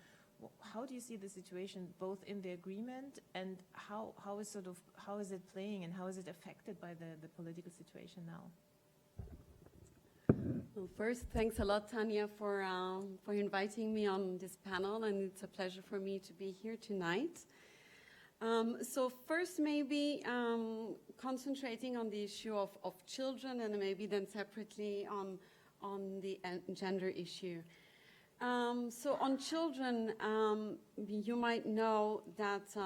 how do you see the situation both in the agreement, and how is it playing, and how is it affected by the political situation now? Well, first, thanks a lot, Tanya, for inviting me on this panel, and it's a pleasure for me to be here tonight. So first, maybe concentrating on the issue of children, and maybe then separately on the gender issue. So on children, you might know that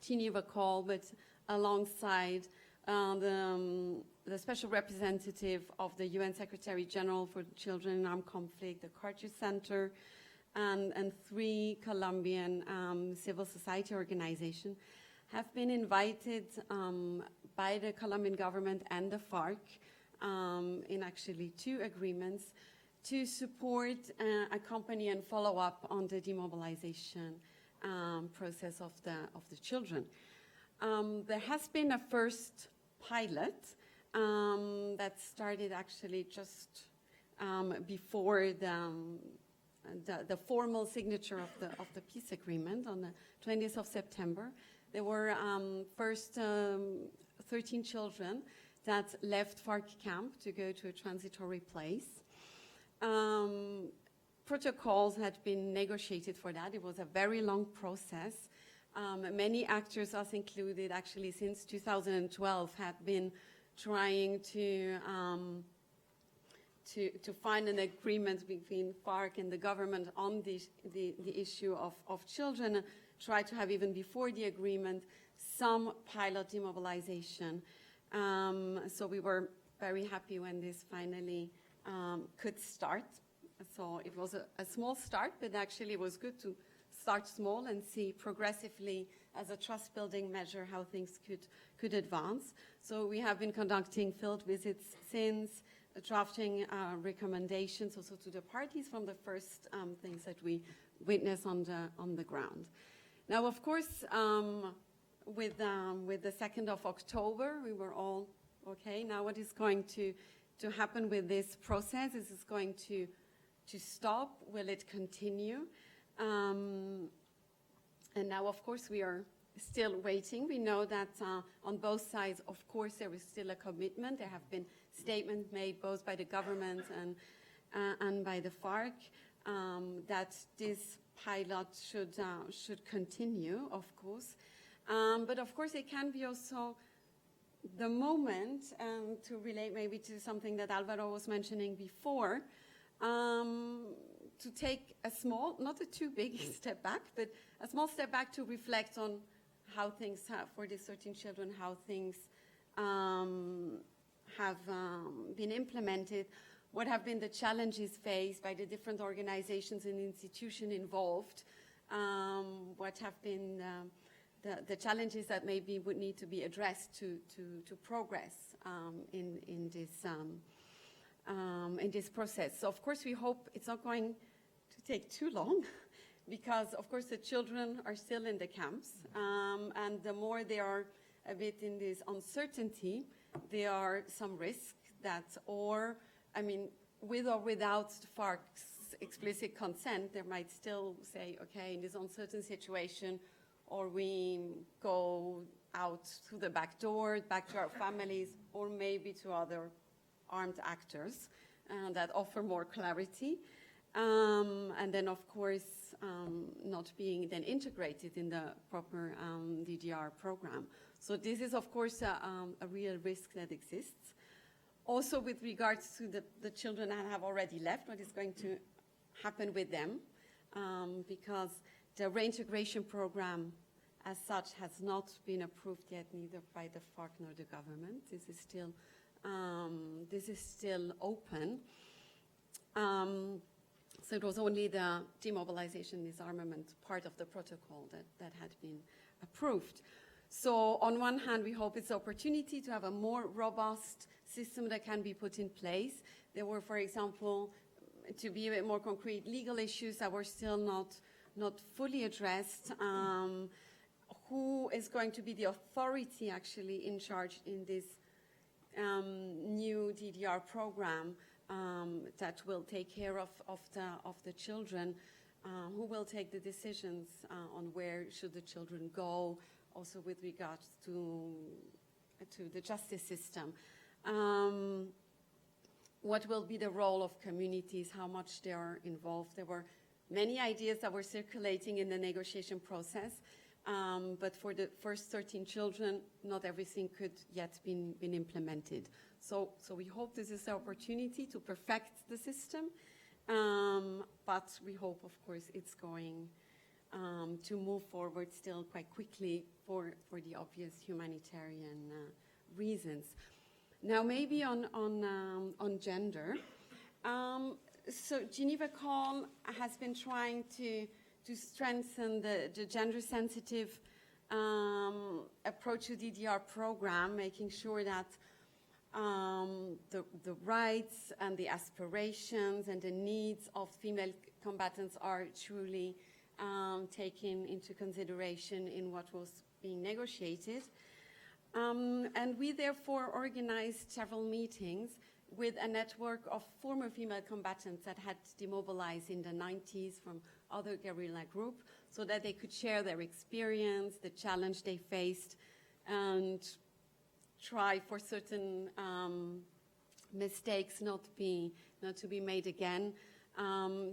Geneva Call, but alongside the special representative of the UN Secretary General for Children in Armed Conflict, the Carter Center, and 3 Colombian civil society organizations have been invited by the Colombian government and the FARC in actually 2 agreements to support, accompany, and follow up on the demobilization process of the children. There has been a first pilot that started actually just before the formal signature of the peace agreement on the 20th of September. There were first 13 children that left FARC camp to go to a transitory place. Protocols had been negotiated for that. It was a very long process. Many actors, us included, actually since 2012, had been trying to find an agreement between FARC and the government on the issue of children, try to have, even before the agreement, some pilot demobilization. So we were very happy when this finally could start. So it was a small start, but actually it was good to start small and see progressively, as a trust-building measure, how things could advance. So we have been conducting field visits since, drafting recommendations also to the parties from the first things that we witnessed on the ground. Now, of course, with the 2nd of October, we were all okay. Now, what is going to happen with this process? Is it going to stop? Will it continue? And now, of course, we are still waiting. We know that on both sides, of course, there is still a commitment. There have been statements made both by the government and by the FARC that this pilot should continue, of course. But of course, it can be also the moment, to relate maybe to something that Alvaro was mentioning before, to take a small, not a too big step back, but a small step back to reflect on how things have, for these 13 children, how things have been implemented, what have been the challenges faced by the different organizations and institutions involved, what have been the challenges that maybe would need to be addressed to progress in this process. So of course we hope it's not going to take too long, because of course the children are still in the camps, and the more they are a bit in this uncertainty, there are some risks that, or I mean, with or without FARC's explicit consent, they might still say, okay, in this uncertain situation, or we go out through the back door, back to our families, or maybe to other armed actors that offer more clarity. and then of course not being then integrated in the proper DDR program. So this is of course a real risk that exists. Also with regards to the children that have already left, what is going to happen with them, because the reintegration program as such has not been approved yet, neither by the FARC nor the government. This is still open. So it was only the demobilization, disarmament part of the protocol that had been approved. So on one hand, we hope it's an opportunity to have a more robust system that can be put in place. There were, for example, to be a bit more concrete, legal issues that were still not fully addressed. Who is going to be the authority actually in charge in this new DDR program that will take care of the children? Who will take the decisions on where should the children go, also with regards to the justice system? What will be the role of communities, how much they are involved? There were many ideas that were circulating in the negotiation process, but for the first 13 children, not everything could yet been implemented. So we hope this is the opportunity to perfect the system, but we hope, of course, it's going to move forward still quite quickly for the obvious humanitarian reasons. Now, maybe on gender. So Geneva Call has been trying to strengthen the gender-sensitive approach to DDR program, making sure that the rights and the aspirations and the needs of female combatants are truly taken into consideration in what was being negotiated. And we therefore organized several meetings with a network of former female combatants that had demobilized in the 90s from other guerrilla groups, so that they could share their experience, the challenge they faced, and try for certain mistakes not to be made again.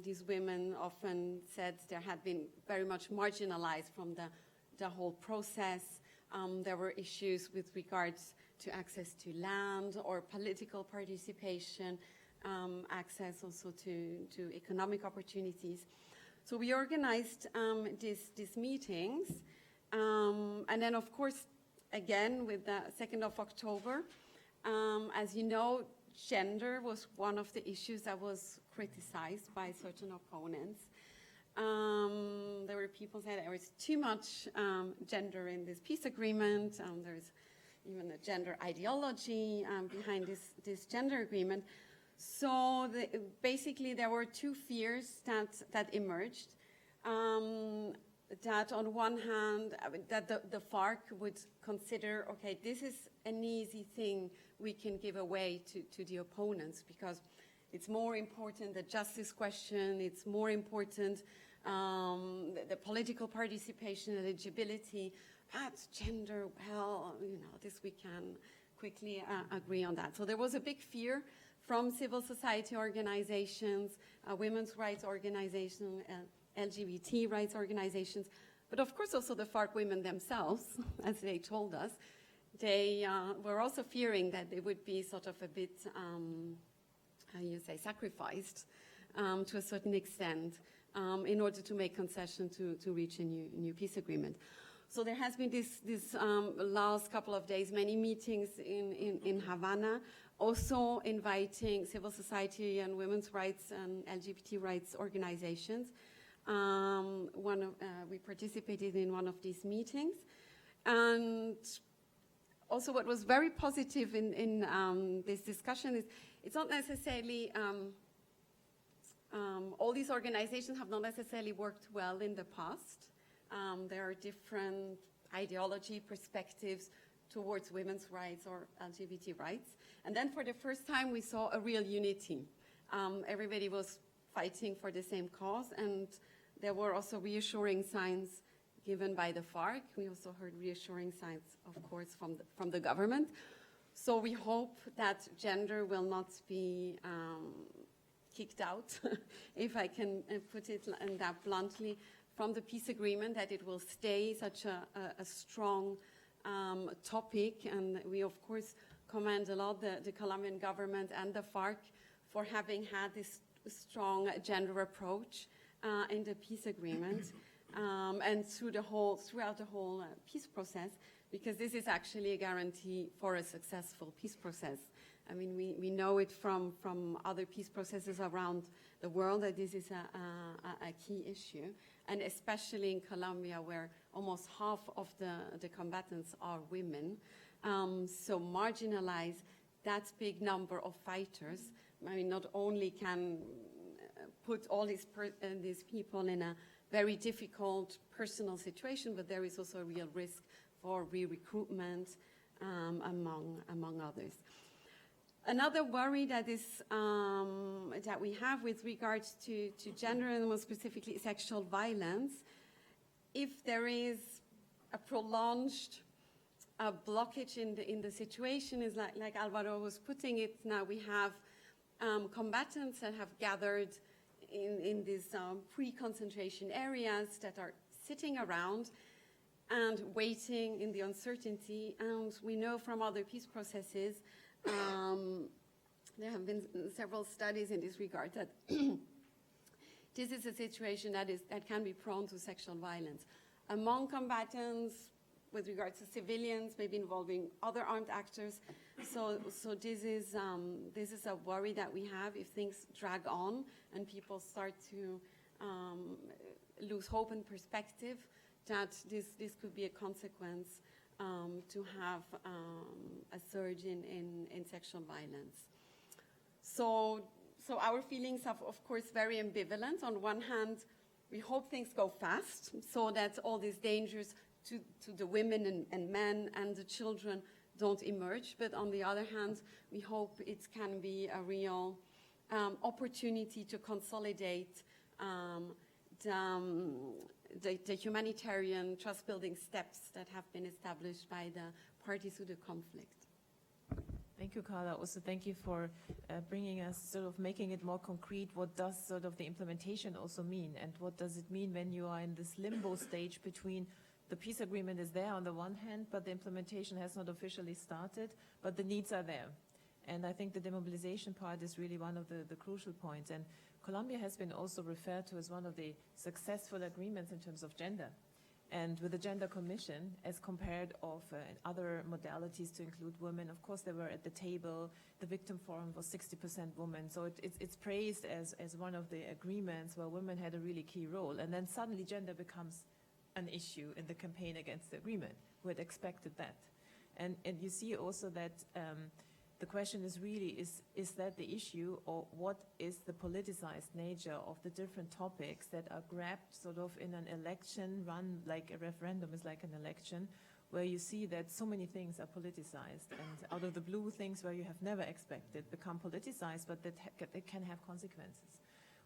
These women often said they had been very much marginalized from the whole process. There were issues with regards to access to land or political participation, access also to economic opportunities. So we organized these meetings. And then, of course, again, with the 2nd of October, as you know, gender was one of the issues that was criticized by certain opponents. There were people saying there was too much gender in this peace agreement. There's even a gender ideology behind this gender agreement. So basically there were two fears that emerged. That on one hand, that the FARC would consider, okay, this is an easy thing we can give away to the opponents, because it's more important the justice question, it's more important the political participation, eligibility, but gender, well, this we can quickly agree on that. So there was a big fear from civil society organizations, women's rights organizations, LGBT rights organizations, but of course also the FARC women themselves, as they told us. They were also fearing that they would be sort of a bit, sacrificed to a certain extent in order to make concession to reach a new peace agreement. So there has been this last couple of days, many meetings in Havana, also inviting civil society and women's rights and LGBT rights organizations. We participated in one of these meetings. And also what was very positive in this discussion is it's not necessarily, all these organizations have not necessarily worked well in the past. There are different ideology perspectives towards women's rights or LGBT rights. And then for the first time, we saw a real unity. Everybody was fighting for the same cause, and there were also reassuring signs given by the FARC. We also heard reassuring signs, of course, from the government. So we hope that gender will not be kicked out, if I can put it that bluntly, from the peace agreement, that it will stay such a strong topic. And we, of course, commend a lot the Colombian government and the FARC for having had this strong gender approach in the peace agreement and throughout the whole peace process, because this is actually a guarantee for a successful peace process. I mean, we know it from other peace processes around the world that this is a key issue, and especially in Colombia, where almost half of the combatants are women. So marginalize that big number of fighters, I mean, not only can put all these people in a very difficult personal situation, but there is also a real risk for re-recruitment among others. Another worry that is that we have with regards to gender and more specifically sexual violence, if there is a prolonged blockage in the situation, is like Alvaro was putting it. Now we have combatants that have gathered in these pre-concentration areas that are sitting around and waiting in the uncertainty. And we know from other peace processes, there have been several studies in this regard that this is a situation that can be prone to sexual violence among combatants, with regards to civilians, maybe involving other armed actors. So this is a worry that we have if things drag on and people start to lose hope and perspective, that this could be a consequence to have a surge in sexual violence. So our feelings are, of course, very ambivalent. On one hand, we hope things go fast so that all these dangers to the women and men and the children don't emerge. But on the other hand, we hope it can be a real opportunity to consolidate the humanitarian trust-building steps that have been established by the parties to the conflict. Thank you, Carla. Also, thank you for bringing us, sort of making it more concrete. What does sort of the implementation also mean? And what does it mean when you are in this limbo stage between the peace agreement is there on the one hand, but the implementation has not officially started, but the needs are there. And I think the demobilization part is really one of the crucial points. And Colombia has been also referred to as one of the successful agreements in terms of gender. And with the Gender Commission, as compared of other modalities to include women, of course they were at the table. The Victim Forum was 60% women. So it's praised as one of the agreements where women had a really key role. And then suddenly gender becomes an issue in the campaign against the agreement. We had expected that. And you see also that the question is really, is that the issue, or what is the politicized nature of the different topics that are grabbed sort of in an election run, like a referendum is like an election, where you see that so many things are politicized, and out of the blue things where you have never expected become politicized, but that it can have consequences.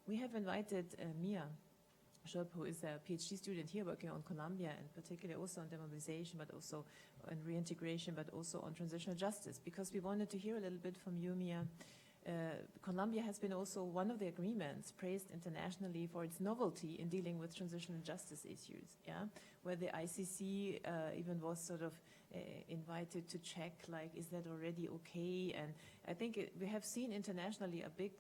We have invited Mia Schöp, who is a PhD student here working on Colombia, and particularly also on demobilization, but also on reintegration, but also on transitional justice, because we wanted to hear a little bit from you, Mia. Colombia has been also one of the agreements praised internationally for its novelty in dealing with transitional justice issues, yeah? Where the ICC even was sort of invited to check, like, is that already okay? And I think we have seen internationally a big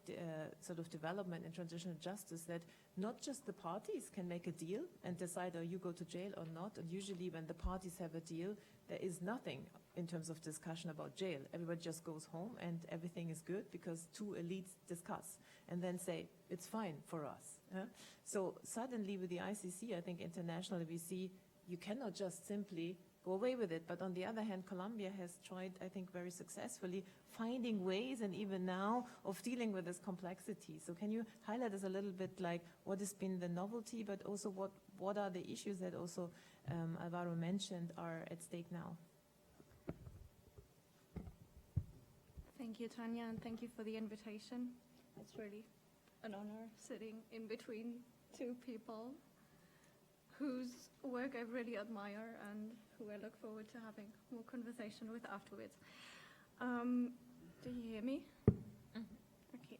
sort of development in transitional justice, that not just the parties can make a deal and decide, oh, you go to jail or not. And usually when the parties have a deal, there is nothing in terms of discussion about jail. Everybody just goes home and everything is good because two elites discuss and then say, it's fine for us. Yeah? So suddenly with the ICC, I think internationally we see you cannot just simply go away with it. But on the other hand, Colombia has tried, I think, very successfully finding ways, and even now, of dealing with this complexity. So can you highlight us a little bit, like, what has been the novelty, but also what are the issues that also Alvaro mentioned are at stake now? Thank you, Tanya, and thank you for the invitation. It's really an honor sitting in between two people whose work I really admire and who I look forward to having more conversation with afterwards. Do you hear me? Mm-hmm. Okay.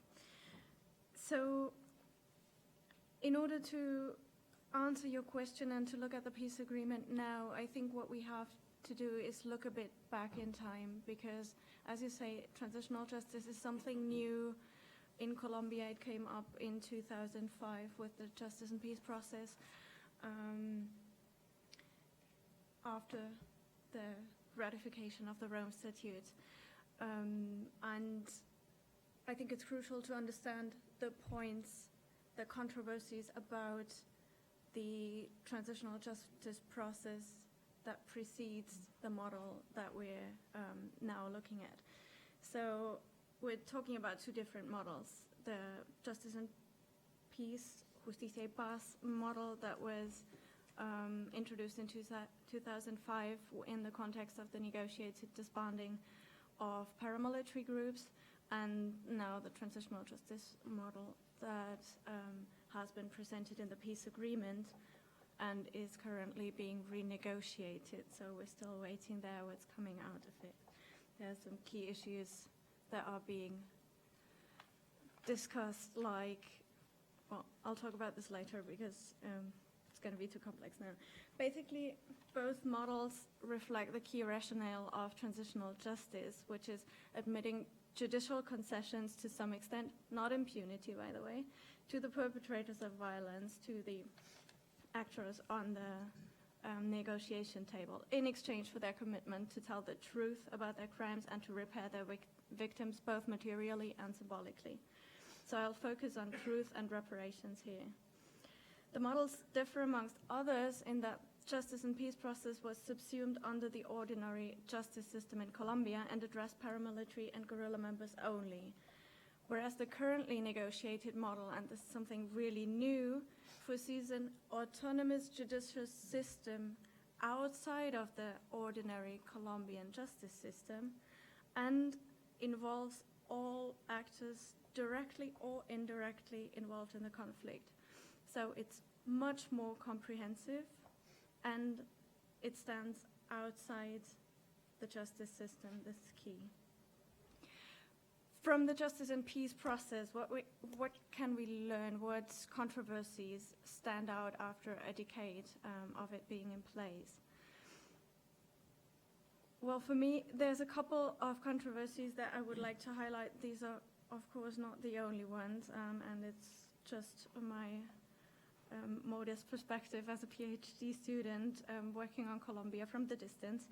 So in order to answer your question and to look at the peace agreement now, I think what we have to do is look a bit back in time, because, as you say, transitional justice is something new in Colombia. It came up in 2005 with the Justice and Peace process after the ratification of the Rome Statute. And I think it's crucial to understand the points, the controversies about the transitional justice process that precedes the model that we're now looking at. So we're talking about two different models. The Justice and Peace, Justicia y Paz model that was introduced in 2005 in the context of the negotiated disbanding of paramilitary groups, and now the transitional justice model that has been presented in the peace agreement and is currently being renegotiated. So we're still waiting there what's coming out of it. There are some key issues that are being discussed, like, well, I'll talk about this later because it's going to be too complex now. Basically, both models reflect the key rationale of transitional justice, which is admitting judicial concessions to some extent, not impunity, by the way, to the perpetrators of violence, to the actors on the negotiation table, in exchange for their commitment to tell the truth about their crimes and to repair their victims, both materially and symbolically. So I'll focus on truth and reparations here. The models differ amongst others in that justice and peace process was subsumed under the ordinary justice system in Colombia and addressed paramilitary and guerrilla members only. Whereas the currently negotiated model, and this is something really new, foresees an autonomous judicial system outside of the ordinary Colombian justice system and involves all actors directly or indirectly involved in the conflict. So it's much more comprehensive, and it stands outside the justice system. This is key. From the justice and peace process, what can we learn? What controversies stand out after a decade of it being in place? Well, for me, there's a couple of controversies that I would like to highlight. These are, of course, not the only ones, and it's just my modest perspective as a PhD student working on Colombia from the distance.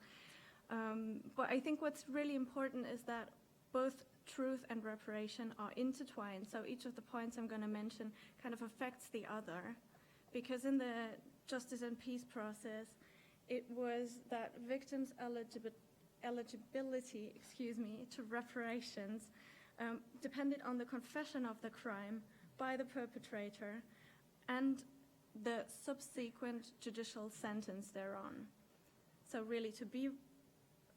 But I think what's really important is that both truth and reparation are intertwined. So each of the points I'm going to mention kind of affects the other, because in the justice and peace process, it was that victims' eligibility, to reparations depended on the confession of the crime by the perpetrator and the subsequent judicial sentence thereon. So really, to be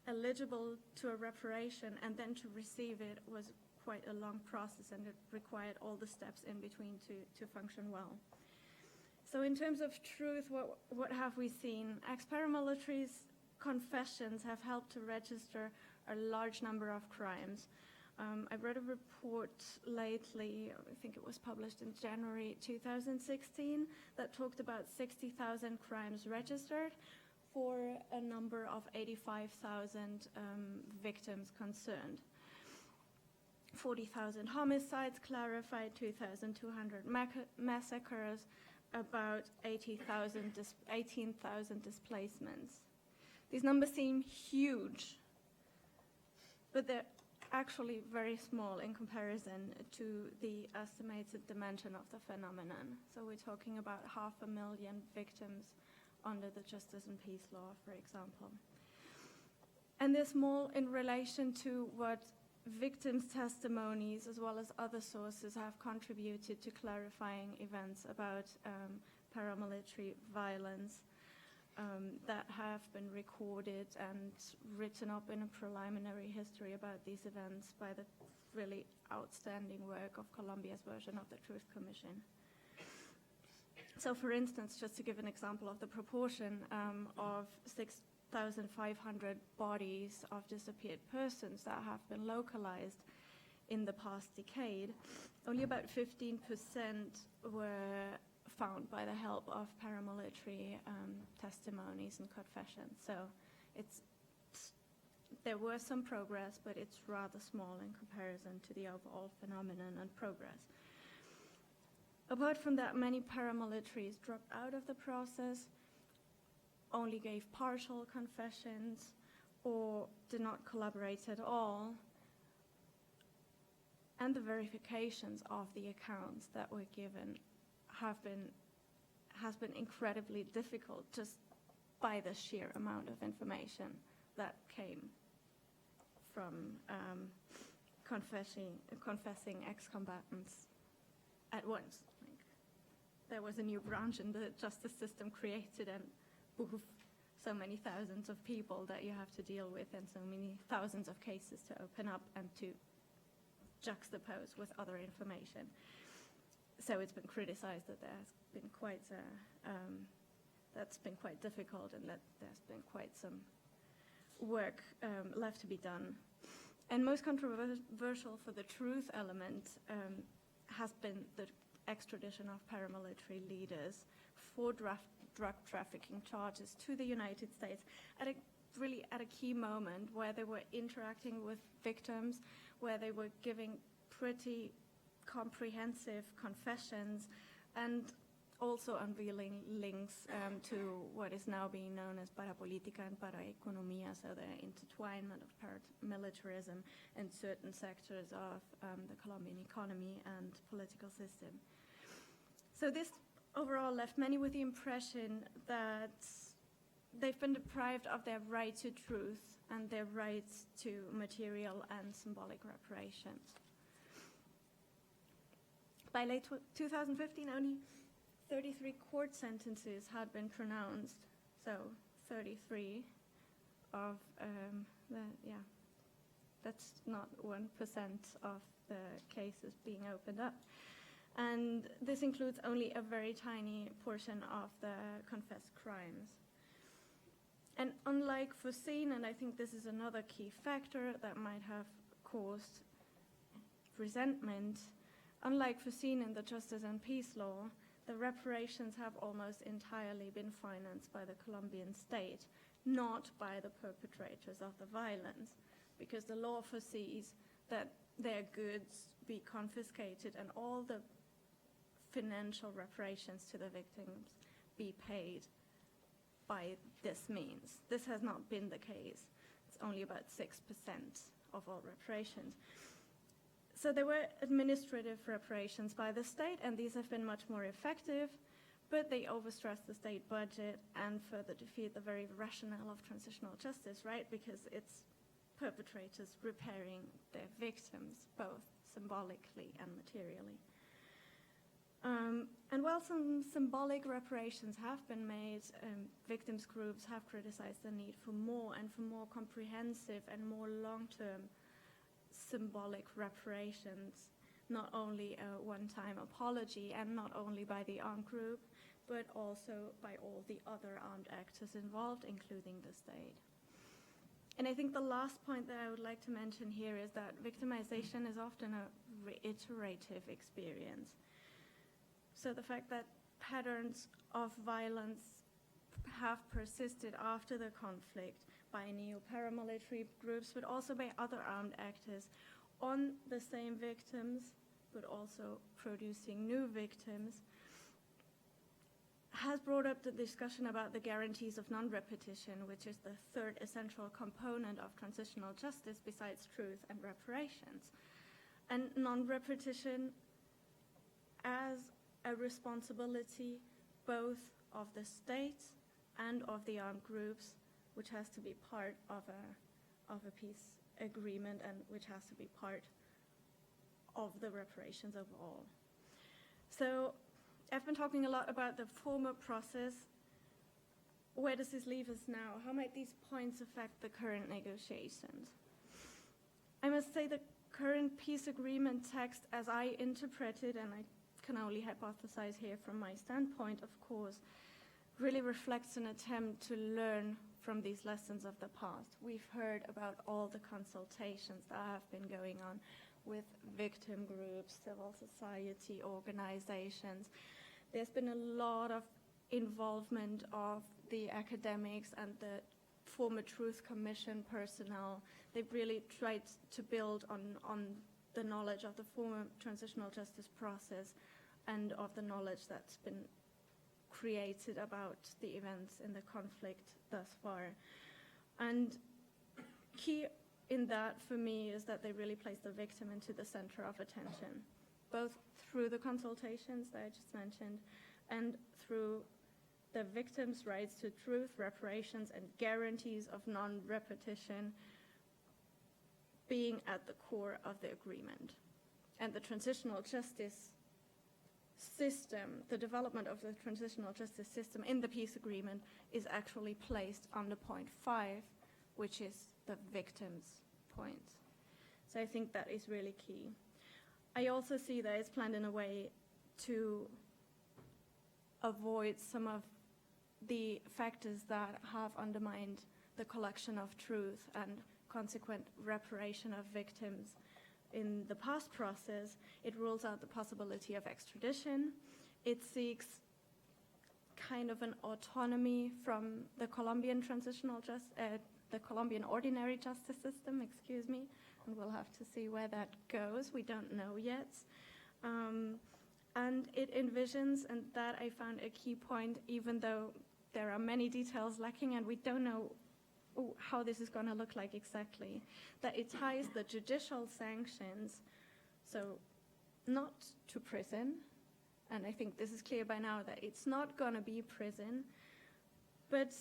eligible to a reparation and then to receive it was quite a long process, and it required all the steps in between to function well. So in terms of truth, what have we seen? Ex-paramilitaries' confessions have helped to register a large number of crimes. I read a report lately, I think it was published in January 2016, that talked about 60,000 crimes registered for a number of 85,000 victims concerned. 40,000 homicides clarified, 2,200 massacres, about 18,000 displacements. These numbers seem huge, but they're actually very small in comparison to the estimated dimension of the phenomenon. So we're talking about 500,000 victims under the Justice and Peace Law, for example. And they're small in relation to what victims' testimonies, as well as other sources, have contributed to clarifying events about paramilitary violence that have been recorded and written up in a preliminary history about these events by the really outstanding work of Colombia's version of the Truth Commission. So, for instance, just to give an example of the proportion of 6,500 bodies of disappeared persons that have been localized in the past decade, only about 15% were found by the help of paramilitary testimonies and confessions. So there was some progress, but it's rather small in comparison to the overall phenomenon and progress. Apart from that, many paramilitaries dropped out of the process, only gave partial confessions, or did not collaborate at all. And the verifications of the accounts that were given has been incredibly difficult just by the sheer amount of information that came from confessing ex-combatants at once. Like, there was a new branch in the justice system created, and poof, so many thousands of people that you have to deal with, and so many thousands of cases to open up and to juxtapose with other information. So it's been criticized that there's been that's been quite difficult, and that there's been quite some work left to be done. And most controversial for the truth element has been the extradition of paramilitary leaders for drug trafficking charges to the United States at a key moment where they were interacting with victims, where they were giving pretty comprehensive confessions, and also unveiling links to what is now being known as parapolitica and paraeconomia, so the intertwinement of paramilitarism and certain sectors of the Colombian economy and political system. So this overall left many with the impression that they've been deprived of their right to truth and their rights to material and symbolic reparations. By late 2015, only 33 court sentences had been pronounced, so 33 of that's not 1% of the cases being opened up. And this includes only a very tiny portion of the confessed crimes. And unlike foreseen, and I think this is another key factor that might have caused resentment, unlike foreseen in the Justice and Peace Law, the reparations have almost entirely been financed by the Colombian state, not by the perpetrators of the violence, because the law foresees that their goods be confiscated and all the financial reparations to the victims be paid by this means. This has not been the case. It's only about 6% of all reparations. So there were administrative reparations by the state, and these have been much more effective, but they overstress the state budget and further defeat the very rationale of transitional justice, right? Because it's perpetrators repairing their victims, both symbolically and materially. And while some symbolic reparations have been made, victims groups have criticized the need for more and for more comprehensive and more long-term symbolic reparations, not only a one-time apology and not only by the armed group, but also by all the other armed actors involved, including the state. And I think the last point that I would like to mention here is that victimization is often a reiterative experience. So the fact that patterns of violence have persisted after the conflict by neo-paramilitary groups, but also by other armed actors on the same victims, but also producing new victims, has brought up the discussion about the guarantees of non-repetition, which is the third essential component of transitional justice besides truth and reparations. And non-repetition as a responsibility both of the state and of the armed groups, which has to be part of a peace agreement and which has to be part of the reparations overall. So I've been talking a lot about the former process. Where does this leave us now? How might these points affect the current negotiations? I must say the current peace agreement text, as I interpret it, and I can only hypothesize here from my standpoint, of course, really reflects an attempt to learn from these lessons of the past. We've heard about all the consultations that have been going on, with victim groups, civil society organizations. There's been a lot of involvement of the academics and the former Truth Commission personnel. They've really tried to build on the knowledge of the former transitional justice process and of the knowledge that's been created about the events in the conflict thus far. And key in that for me is that they really place the victim into the center of attention, both through the consultations that I just mentioned and through the victims' rights to truth, reparations, and guarantees of non-repetition being at the core of the agreement. And the transitional justice system, the development of the transitional justice system in the peace agreement is actually placed under point 5, which is the victim's point. So I think that is really key. I also see that it's planned in a way to avoid some of the factors that have undermined the collection of truth and consequent reparation of victims in the past process. It rules out the possibility of extradition. It seeks kind of an autonomy from the Colombian the Colombian ordinary justice system, and we'll have to see where that goes. We don't know yet. And it envisions, and that I found a key point, even though there are many details lacking and we don't know how this is going to look like exactly, that it ties the judicial sanctions, so not to prison, and I think this is clear by now that it's not going to be prison, but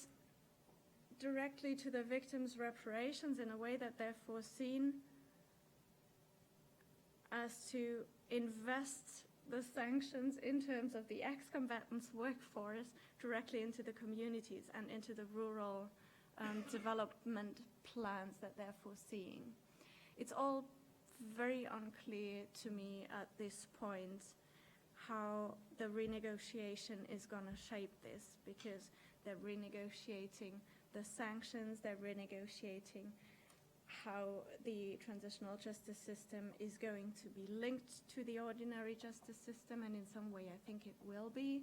directly to the victims' reparations in a way that they're foreseen as to invest the sanctions in terms of the ex-combatants' workforce directly into the communities and into the rural development plans that they're foreseeing. It's all very unclear to me at this point how the renegotiation is going to shape this, because they're renegotiating the sanctions, they're renegotiating how the transitional justice system is going to be linked to the ordinary justice system, and in some way I think it will be.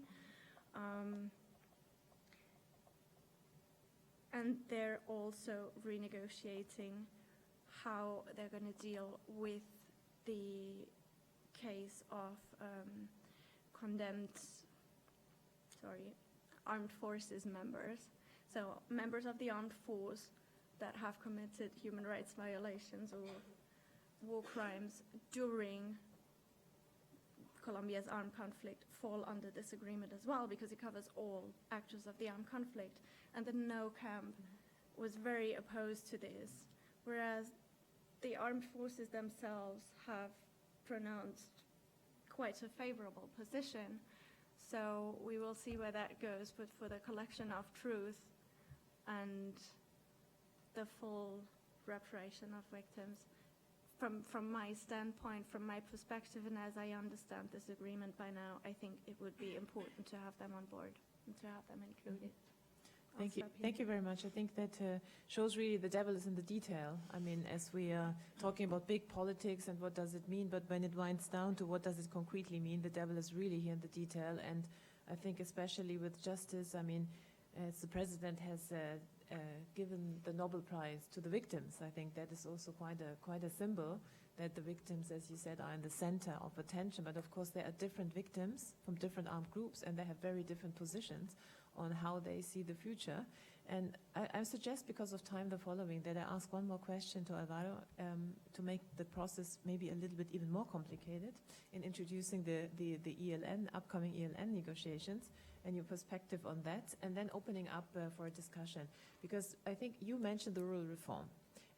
And they're also renegotiating how they're going to deal with the case of armed forces members. So members of the armed force that have committed human rights violations or war crimes during Colombia's armed conflict fall under this agreement as well, because it covers all actors of the armed conflict. And the No camp was very opposed to this, whereas the armed forces themselves have pronounced quite a favorable position. So we will see where that goes, but for the collection of truth and the full reparation of victims, from my standpoint, from my perspective, and as I understand this agreement by now, I think it would be important to have them on board and to have them included. Thank you. Thank you very much. I think that shows really the devil is in the detail. I mean, as we are talking about big politics and what does it mean, but when it winds down to what does it concretely mean, the devil is really here in the detail. And I think especially with justice, I mean, as the president has given the Nobel Prize to the victims, I think that is also quite a symbol that the victims, as you said, are in the center of attention. But of course, there are different victims from different armed groups, and they have very different positions on how they see the future. And I suggest, because of time, the following, that I ask one more question to Alvaro to make the process maybe a little bit even more complicated in introducing the ELN, upcoming ELN negotiations, and your perspective on that, and then opening up for a discussion. Because I think you mentioned the rural reform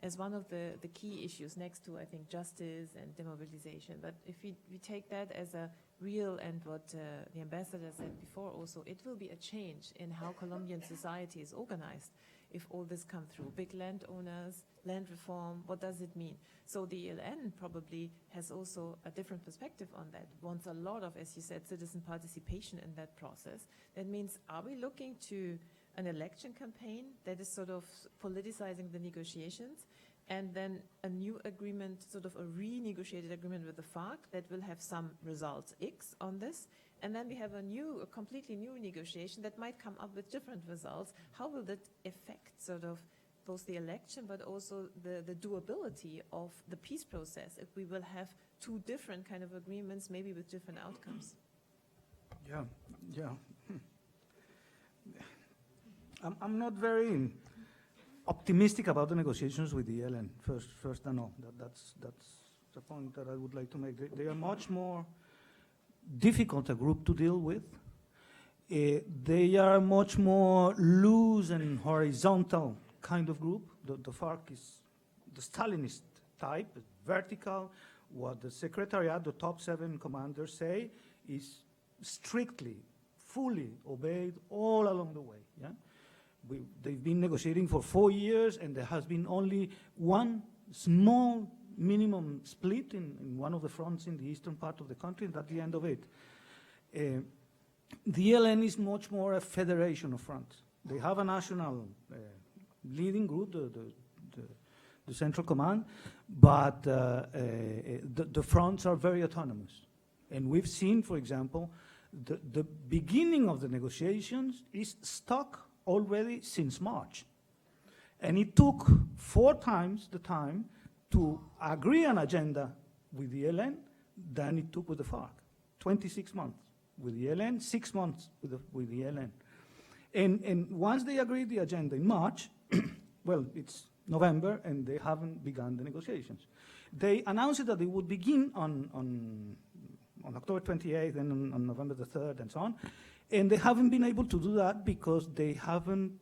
as one of the key issues next to, I think, justice and demobilization. But if we take that as a real, and what the ambassador said before also, it will be a change in how Colombian society is organized if all this comes through. Big landowners, land reform, what does it mean? So the ELN probably has also a different perspective on that, wants a lot of, as you said, citizen participation in that process. That means, are we looking to an election campaign that is sort of politicizing the negotiations? and then a new agreement, sort of a renegotiated agreement with the FARC that will have some results X on this. And then we have a completely new negotiation that might come up with different results. How will that affect sort of both the election, but also the doability of the peace process if we will have two different kind of agreements, maybe with different outcomes? Yeah. I'm not very optimistic about the negotiations with the ELN. First and all, that's the point that I would like to make. They are much more difficult a group to deal with. They are much more loose and horizontal kind of group. The FARC is the Stalinist type, vertical. What the Secretariat, the top 7 commanders say is strictly, fully obeyed all along the way. Yeah, they've been negotiating for 4 years, and there has been only one small minimum split in one of the fronts in the eastern part of the country, and that's the end of it. The ELN is much more a federation of fronts. They have a national leading group, the Central Command, but the fronts are very autonomous. And we've seen, for example, the beginning of the negotiations is stuck already since March. And it took 4 times the time to agree an agenda with the ELN than it took with the FARC. 26 months with the ELN, 6 months with the ELN. And once they agreed the agenda in March, well, it's November, and they haven't begun the negotiations. They announced that they would begin on October 28th and on November the 3rd and so on. And they haven't been able to do that because they haven't,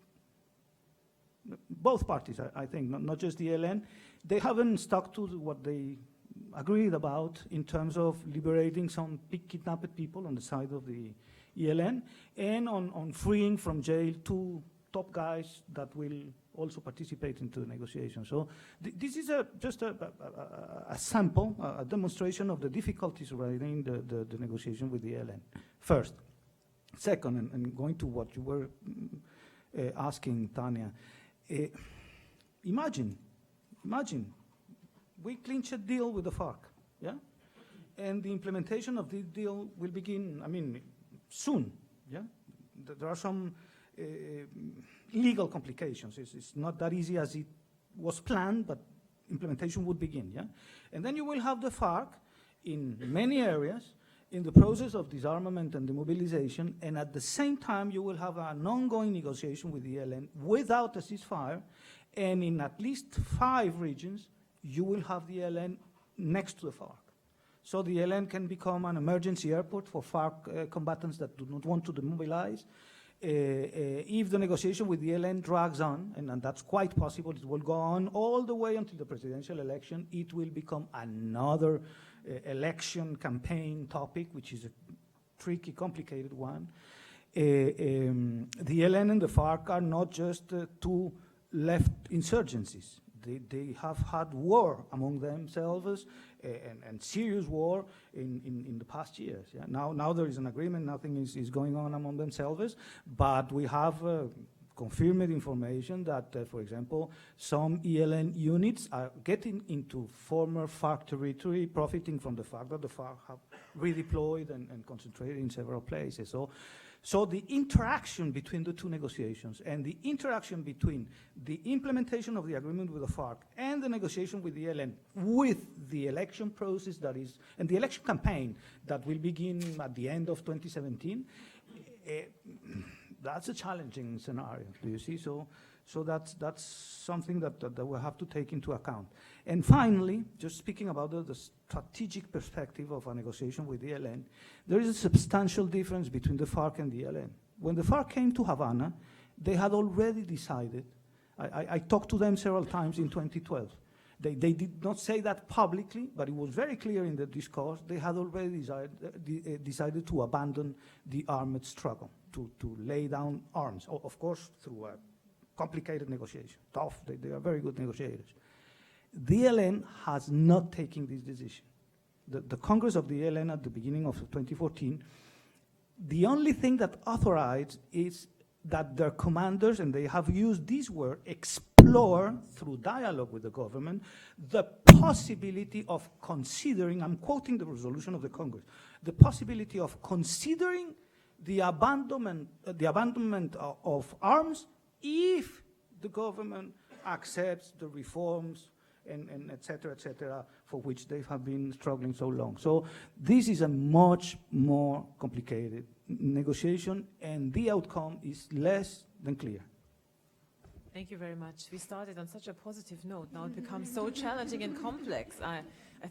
both parties, I think, not just the ELN, they haven't stuck to what they agreed about in terms of liberating some kidnapped people on the side of the ELN and on freeing from jail 2 top guys that will also participate into the negotiations. So this is just a sample, a demonstration of the difficulties surrounding the negotiation with the ELN. First. Second, and going to what you were asking, Tanya, imagine we clinch a deal with the FARC, yeah? And the implementation of this deal will begin, soon, yeah? There are some legal complications. It's not that easy as it was planned, but implementation would begin, yeah? And then you will have the FARC in many areas in the process of disarmament and demobilization, and at the same time you will have an ongoing negotiation with the ELN without a ceasefire, and in at least 5 regions you will have the ELN next to the FARC. So the ELN can become an emergency airport for FARC combatants that do not want to demobilize. If the negotiation with the ELN drags on, and that's quite possible, it will go on all the way until the presidential election, it will become another election campaign topic, which is a tricky, complicated one. The ELN and the FARC are not just 2 left insurgencies. They have had war among themselves and serious war in the past years. Yeah? Now there is an agreement, nothing is going on among themselves, but we have confirmed information that, for example, some ELN units are getting into former FARC territory, profiting from the fact that the FARC have redeployed and concentrated in several places. So the interaction between the 2 negotiations and the interaction between the implementation of the agreement with the FARC and the negotiation with the ELN with the election process that is, and the election campaign that will begin at the end of 2017, that's a challenging scenario, do you see? So that's something that we'll have to take into account. And finally, just speaking about the strategic perspective of a negotiation with the ELN, there is a substantial difference between the FARC and the ELN. When the FARC came to Havana, they had already decided, I talked to them several times in 2012, they did not say that publicly, but it was very clear in the discourse, they had already decided to abandon the armed struggle, to lay down arms, of course, through a complicated negotiation, tough, they are very good negotiators. The ELN has not taken this decision. The Congress of the ELN at the beginning of 2014, the only thing that authorized is that their commanders, and they have used this word, explore through dialogue with the government the possibility of considering, I'm quoting the resolution of the Congress, the possibility of considering the abandonment of arms if the government accepts the reforms and et cetera, for which they have been struggling so long. So this is a much more complicated negotiation, and the outcome is less than clear. Thank you very much. We started on such a positive note. Now it becomes so challenging and complex. I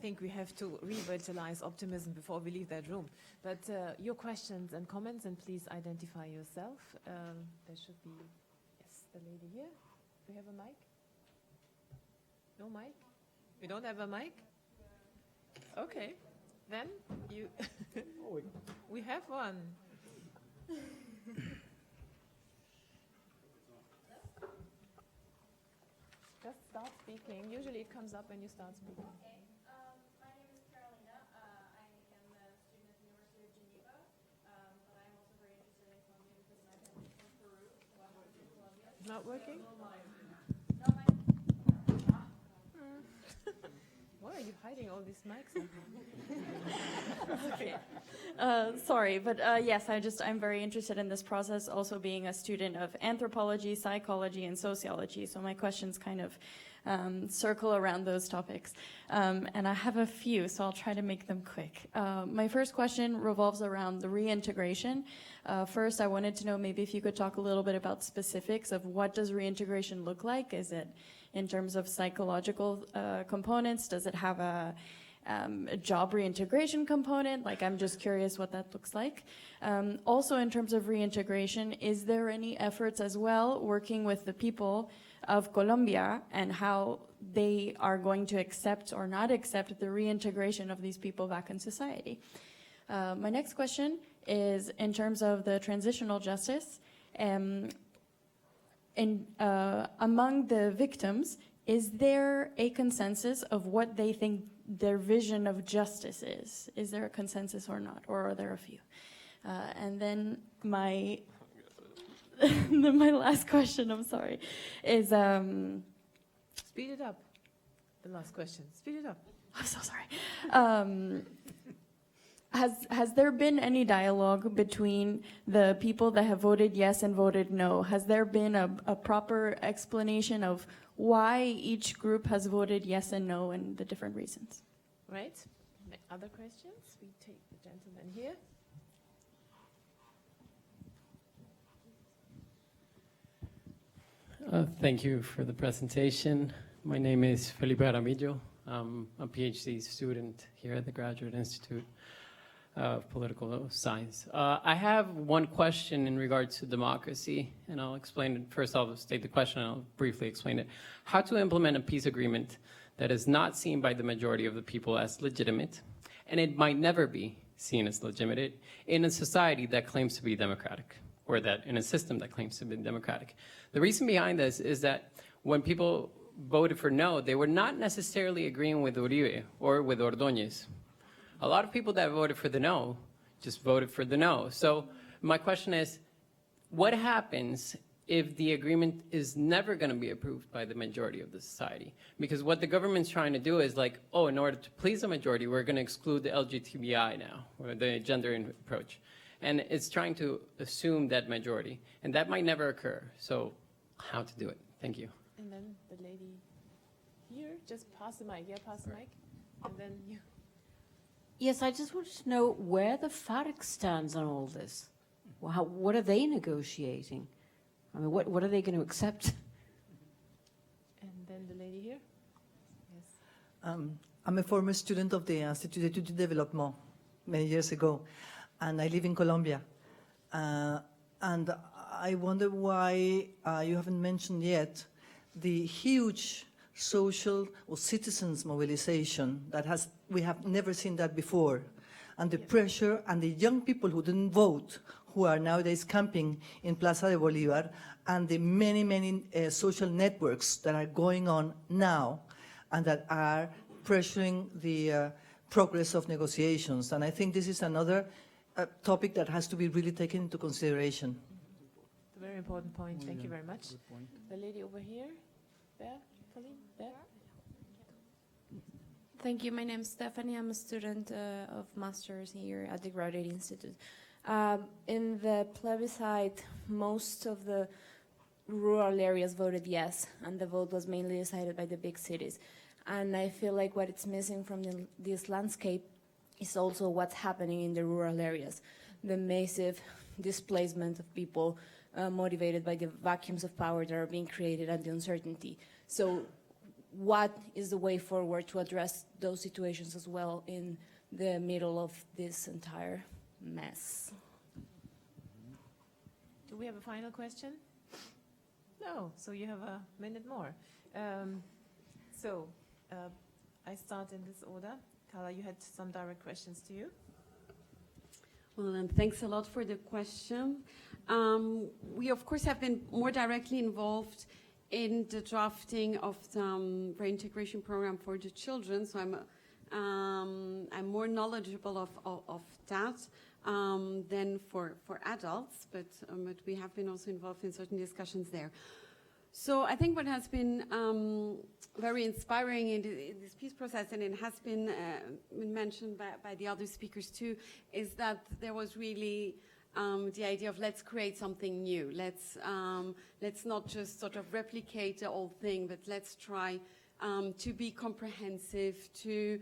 think we have to revitalize optimism before we leave that room. But your questions and comments, and please identify yourself. There should be, yes, the lady here. Do we have a mic? No mic? We don't have a mic? Okay, then you. We have one. Just start speaking. Usually it comes up when you start speaking. Okay. My name is Carolina. I am a student at the University of Geneva, but I'm also very interested in Colombia because my family is from Peru, so I work in Colombia. It's not working? Why are you hiding all these mics? Okay. Sorry, but yes, I'm very interested in this process, also being a student of anthropology, psychology, and sociology. So my questions kind of circle around those topics. And I have a few, so I'll try to make them quick. My first question revolves around the reintegration. First, I wanted to know maybe if you could talk a little bit about specifics of what does reintegration look like? Is it in terms of psychological components? Does it have a job reintegration component? Like, I'm just curious what that looks like. Also, in terms of reintegration, is there any efforts as well working with the people of Colombia and how they are going to accept or not accept the reintegration of these people back in society? My next question is in terms of the transitional justice. Among the victims, is there a consensus of what they think their vision of justice is? Is there a consensus or not, or are there a few? And then my my last question, I'm sorry, is Speed it up. The last question. Speed it up. I'm so sorry. Has there been any dialogue between the people that have voted yes and voted no? Has there been a proper explanation of why each group has voted yes and no and the different reasons? Right. Other questions? We take the gentleman here. Thank you for the presentation. My name is Felipe Aramillo. I'm a PhD student here at the Graduate Institute of Political Science. I have one question in regards to democracy, and I'll explain it. First, I'll state the question, and I'll briefly explain it. How to implement a peace agreement that is not seen by the majority of the people as legitimate, and it might never be seen as legitimate in a society that claims to be democratic, or that in a system that claims to be democratic. The reason behind this is that when people voted for no, they were not necessarily agreeing with Uribe or with Ordóñez. A lot of people that voted for the no just voted for the no. So my question is, what happens if the agreement is never going to be approved by the majority of the society? Because what the government's trying to do is like, oh, in order to please the majority, we're going to exclude the LGBTI now, or the gender approach. And it's trying to assume that majority. And that might never occur. So how to do it? Thank you. And then the lady here, just pass the mic. Yeah, pass the mic. And then you. Yes, I just wanted to know where the FARC stands on all this. What are they negotiating? I mean, what are they going to accept? And then the lady here. Yes. I'm a former student of the Institut d'études du développement many years ago, and I live in Colombia. And I wonder why you haven't mentioned yet the huge social or citizens mobilization that we have never seen that before, and the pressure and the young people who didn't vote, who are nowadays camping in Plaza de Bolívar, and the many social networks that are going on now and that are pressuring the progress of negotiations. And I think this is another topic that has to be really taken into consideration. a very important point. Thank you Yeah, very much. good point. The lady over here, there, Pauline, there. Thank you. My name is Stephanie. I'm a student of master's here at the Graduate Institute. In the plebiscite, most of the rural areas voted yes, and the vote was mainly decided by the big cities. And I feel like what it's missing from this landscape is also what's happening in the rural areas. The massive displacement of people motivated by the vacuums of power that are being created and the uncertainty. So what is the way forward to address those situations as well in the middle of this entire mess? Do we have a final question? No, so you have a minute more. I start in this order. Carla, you had some direct questions to you. Well, and thanks a lot for the question. We, of course, have been more directly involved in the drafting of the reintegration program for the children, so I'm more knowledgeable of that than for adults, but we have been also involved in certain discussions there. So I think what has been very inspiring in this peace process, and it has been mentioned by the other speakers too, is that there was really the idea of let's create something new. Let's not just sort of replicate the old thing, but let's try to be comprehensive, to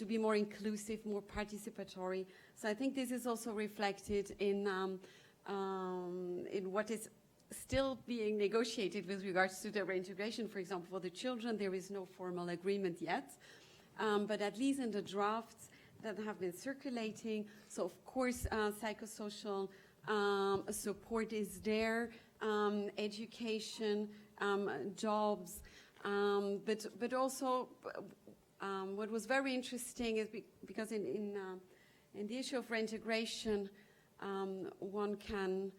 be more inclusive, more participatory. So I think this is also reflected in what is still being negotiated with regards to the reintegration. For example, for the children, there is no formal agreement yet, but at least in the drafts that have been circulating, so of course psychosocial support is there, education, jobs, but also what was very interesting is because in the issue of reintegration, one can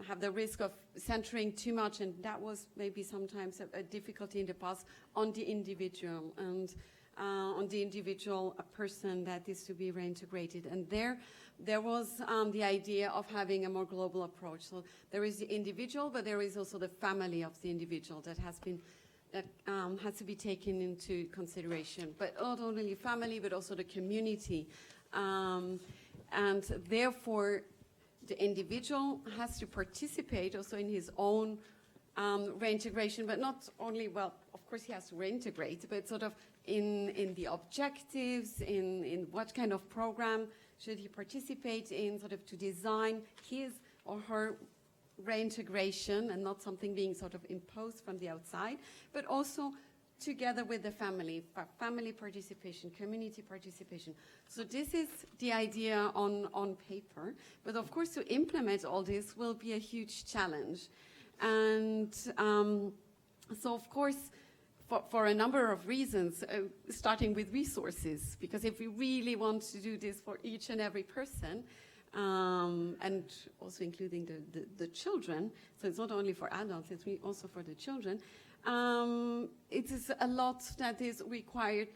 have the risk of centering too much, and that was maybe sometimes a difficulty in the past, on the individual and on the individual person that is to be reintegrated. And there was the idea of having a more global approach. So there is the individual, but there is also the family of the individual that has to be taken into consideration. But not only family, but also the community. And therefore, the individual has to participate also in his own reintegration, but not only, well, of course he has to reintegrate, but sort of in the objectives, in what kind of program should he participate in, sort of to design his or her reintegration, and not something being sort of imposed from the outside, but also together with the family participation, community participation. So this is the idea on paper, but of course to implement all this will be a huge challenge. And so of course, for a number of reasons, starting with resources, because if we really want to do this for each and every person, and also including the children, so it's not only for adults, it's also for the children, it is a lot that is required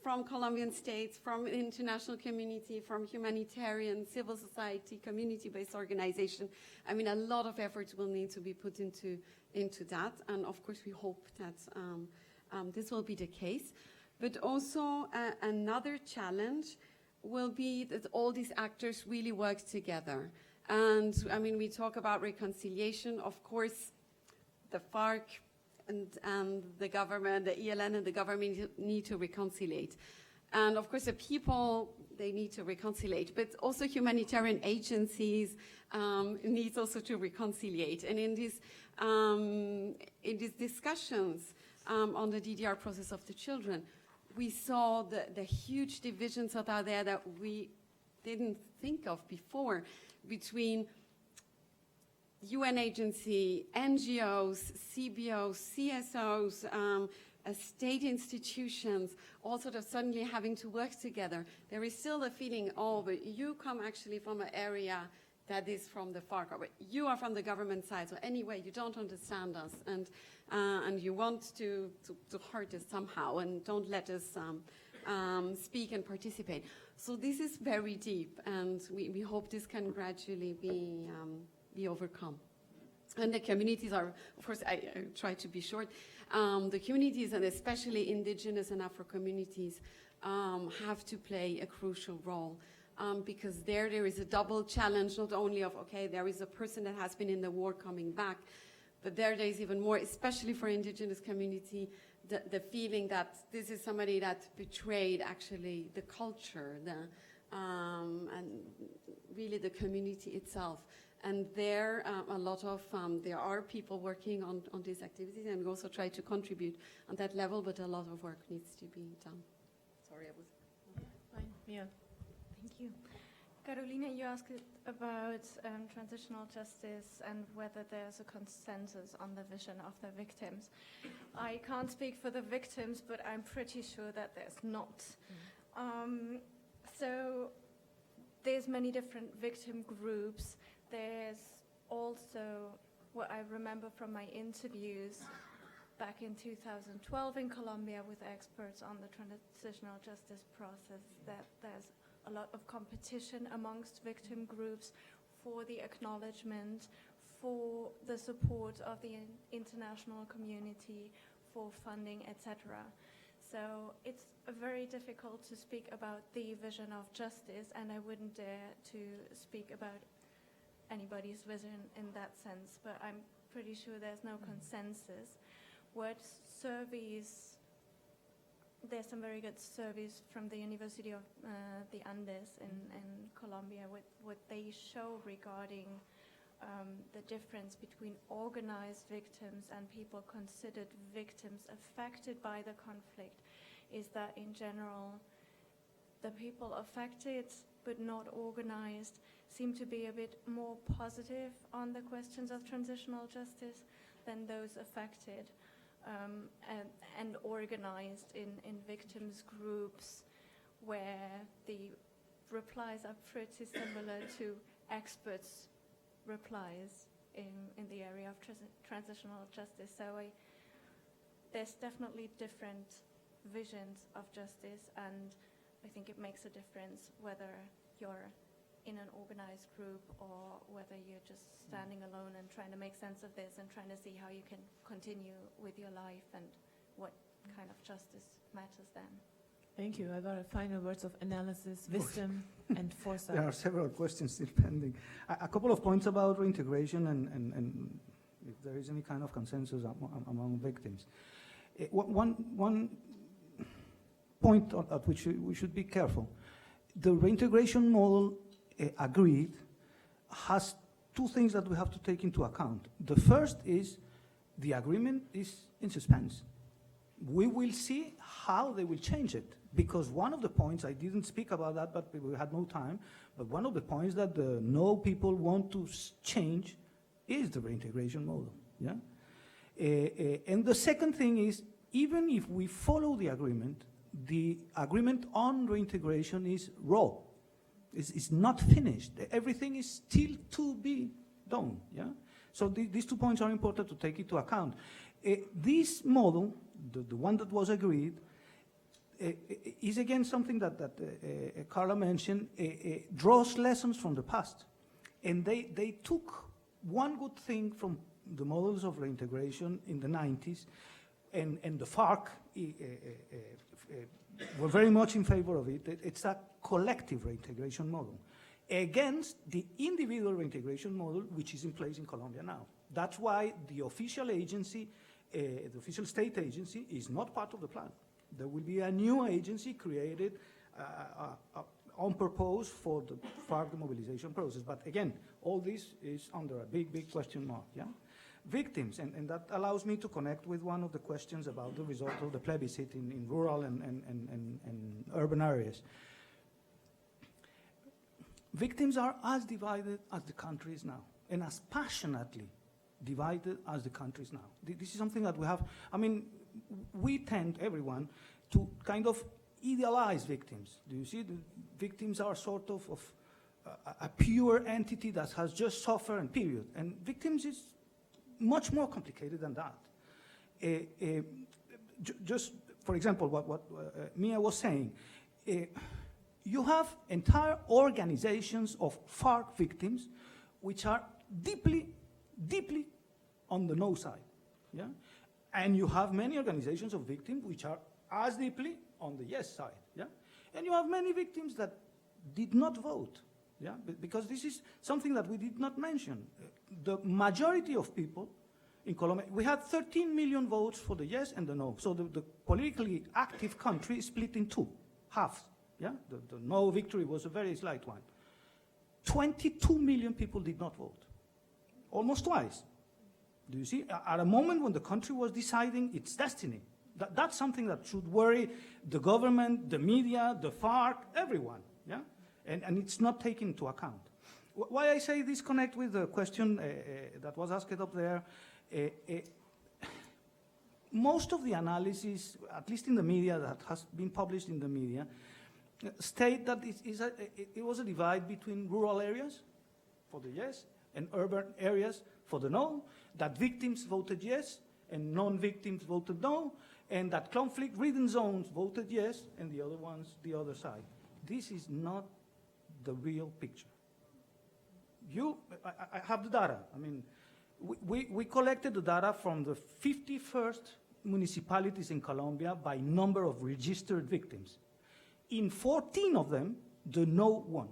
from Colombian states, from the international community, from humanitarian, civil society, community-based organization. I mean, a lot of efforts will need to be put into that, and of course we hope that this will be the case. But also another challenge will be that all these actors really work together. And I mean, we talk about reconciliation, of course, the FARC and the government, the ELN and the government need to reconciliate. And of course, the people, they need to reconciliate, but also humanitarian agencies need also to reconciliate. And in these discussions on the DDR process of the children, we saw the huge divisions that are there that we didn't think of before between UN agency, NGOs, CBOs, CSOs, state institutions, all sort of suddenly having to work together. There is still the feeling, oh, but you come actually from an area that is from the FARC, or you are from the government side, so anyway, you don't understand us, and you want to hurt us somehow, and don't let us speak and participate. So this is very deep, and we hope this can gradually be overcome. And the communities are, of course, I try to be short. The communities, and especially indigenous and Afro communities, have to play a crucial role. Because there is a double challenge, not only of, okay, there is a person that has been in the war coming back, but there is even more, especially for indigenous community, the feeling that this is somebody that betrayed actually the culture, and really the community itself. And there, a lot of, there are people working on these activities, and we also try to contribute on that level, but a lot of work needs to be done. Sorry, I was... Fine, yeah. Thank you. Carolina, you asked about transitional justice and whether there's a consensus on the vision of the victims. I can't speak for the victims, but I'm pretty sure that there's not. So there's many different victim groups. There's also what I remember from my interviews back in 2012 in Colombia with experts on the transitional justice process, that there's a lot of competition amongst victim groups for the acknowledgement, for the support of the international community, for funding, etc. So it's very difficult to speak about the vision of justice, and I wouldn't dare to speak about anybody's vision in that sense, but I'm pretty sure there's no consensus. What surveys, there's some very good surveys from the University of the Andes in Colombia, what they show regarding the difference between organized victims and people considered victims affected by the conflict is that in general, the people affected but not organized seem to be a bit more positive on the questions of transitional justice than those affected. And organized in victims groups where the replies are pretty similar to experts' replies in the area of transitional justice. So there's definitely different visions of justice, and I think it makes a difference whether you're in an organized group or whether you're just standing alone and trying to make sense of this and trying to see how you can continue with your life and what kind of justice matters then. Thank you. I got a final words of analysis, wisdom, and foresight. There are several questions still pending. A couple of points about reintegration and if there is any kind of consensus among victims. One point at which we should be careful. The reintegration model agreed has two things that we have to take into account. The first is the agreement is in suspense. We will see how they will change it, because one of the points, I didn't speak about that, but we had no time, but one of the points that the No people want to change is the reintegration model. Yeah? And the second thing is, even if we follow the agreement on reintegration is raw. It's not finished. Everything is still to be done. Yeah? So these 2 points are important to take into account. This model, the one that was agreed, is again something that Carla mentioned, draws lessons from the past. And they took one good thing from the models of reintegration in the 90s, and the FARC were very much in favor of it. It's a collective reintegration model against the individual reintegration model which is in place in Colombia now. That's why the official agency, the official state agency, is not part of the plan. There will be a new agency created on purpose for the FARC mobilization process. But again, all this is under a big, big question mark. Yeah? Victims, and that allows me to connect with one of the questions about the result of the plebiscite in rural and urban areas. Victims are as divided as the country is now, and as passionately divided as the country is now. This is something that we have, I mean, we tend, everyone, to kind of idealize victims. Do you see? The victims are sort of a pure entity that has just suffered and period. And victims is much more complicated than that. Just, for example, what Mia was saying, you have entire organizations of FARC victims which are deeply, deeply on the no side. Yeah? And you have many organizations of victims which are as deeply on the yes side. Yeah? And you have many victims that did not vote. Yeah? Because this is something that we did not mention. The majority of people in Colombia, we had 13 million votes for the yes and the no. So the politically active country is split in two, halves. Yeah? The no victory was a very slight one. 22 million people did not vote, almost twice. Do you see? At a moment when the country was deciding its destiny. That's something that should worry the government, the media, the FARC, everyone. Yeah? And it's not taken into account. Why I say this connect with the question that was asked up there, most of the analysis, at least in the media, that has been published in the media, state that it was a divide between rural areas for the yes and urban areas for the no, that victims voted yes and non-victims voted no, and that conflict-ridden zones voted yes and the other ones the other side. This is not the real picture. I have the data. I mean, we collected the data from the 51st municipalities in Colombia by number of registered victims. In 14 of them, the no won.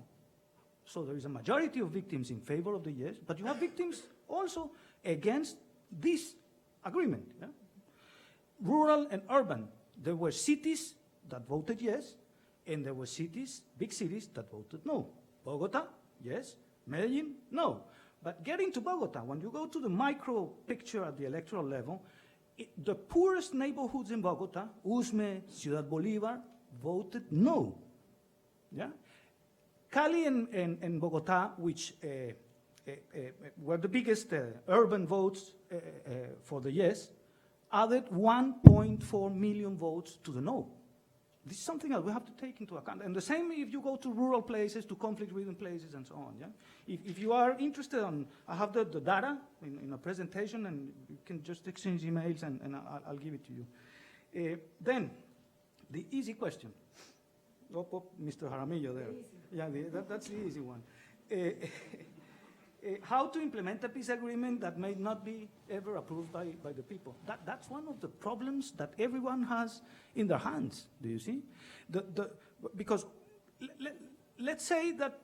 So there is a majority of victims in favor of the yes, but you have victims also against this agreement. Yeah? Rural and urban, there were cities that voted yes, and there were cities, big cities, that voted no. Bogota, yes. Medellin, no. But getting to Bogota, when you go to the micro picture at the electoral level, the poorest neighborhoods in Bogota, Usme, Ciudad Bolívar, voted no. Yeah? Cali and Bogota, which were the biggest urban votes for the yes, added 1.4 million votes to the no. This is something that we have to take into account. And the same if you go to rural places, to conflict-ridden places, and so on. Yeah? If you are interested I have the data in a presentation, and you can just exchange emails, and I'll give it to you. Then, the easy question. Oh, Mr. Jaramillo there. Yeah, that's the easy one. How to implement a peace agreement that may not be ever approved by the people. That's one of the problems that everyone has in their hands, do you see? Because let's say that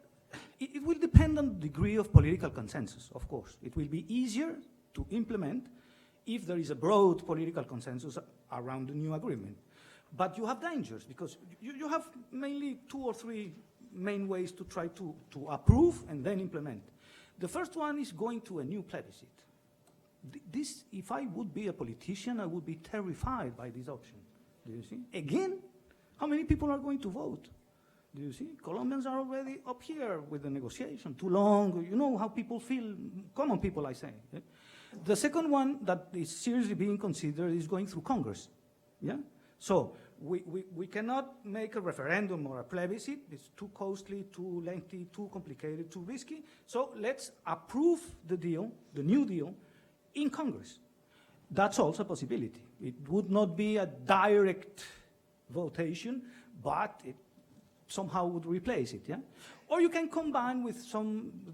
it will depend on the degree of political consensus, of course. It will be easier to implement if there is a broad political consensus around the new agreement. But you have dangers, because you have mainly 2 or 3 main ways to try to approve and then implement. The first one is going to a new plebiscite. This, if I would be a politician, I would be terrified by this option. Do you see? Again, how many people are going to vote? Do you see? Colombians are already up here with the negotiation. Too long, you know how people feel, common people, I say. Yeah? The second one that is seriously being considered is going through Congress. Yeah? So we cannot make a referendum or a plebiscite. It's too costly, too lengthy, too complicated, too risky. So let's approve the deal, the new deal, in Congress. That's also a possibility. It would not be a direct votation, but it somehow would replace it, yeah? Or you can combine with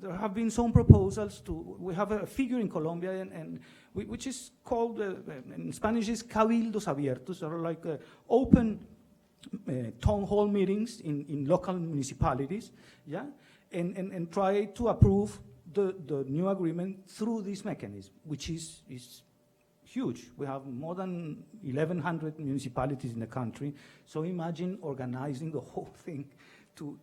there have been some proposals we have a figure in Colombia, which is called, in Spanish is cabildos abiertos, or like open town hall meetings in local municipalities, yeah? And try to approve the new agreement through this mechanism, which is huge. We have more than 1,100 municipalities in the country, so imagine organizing the whole thing to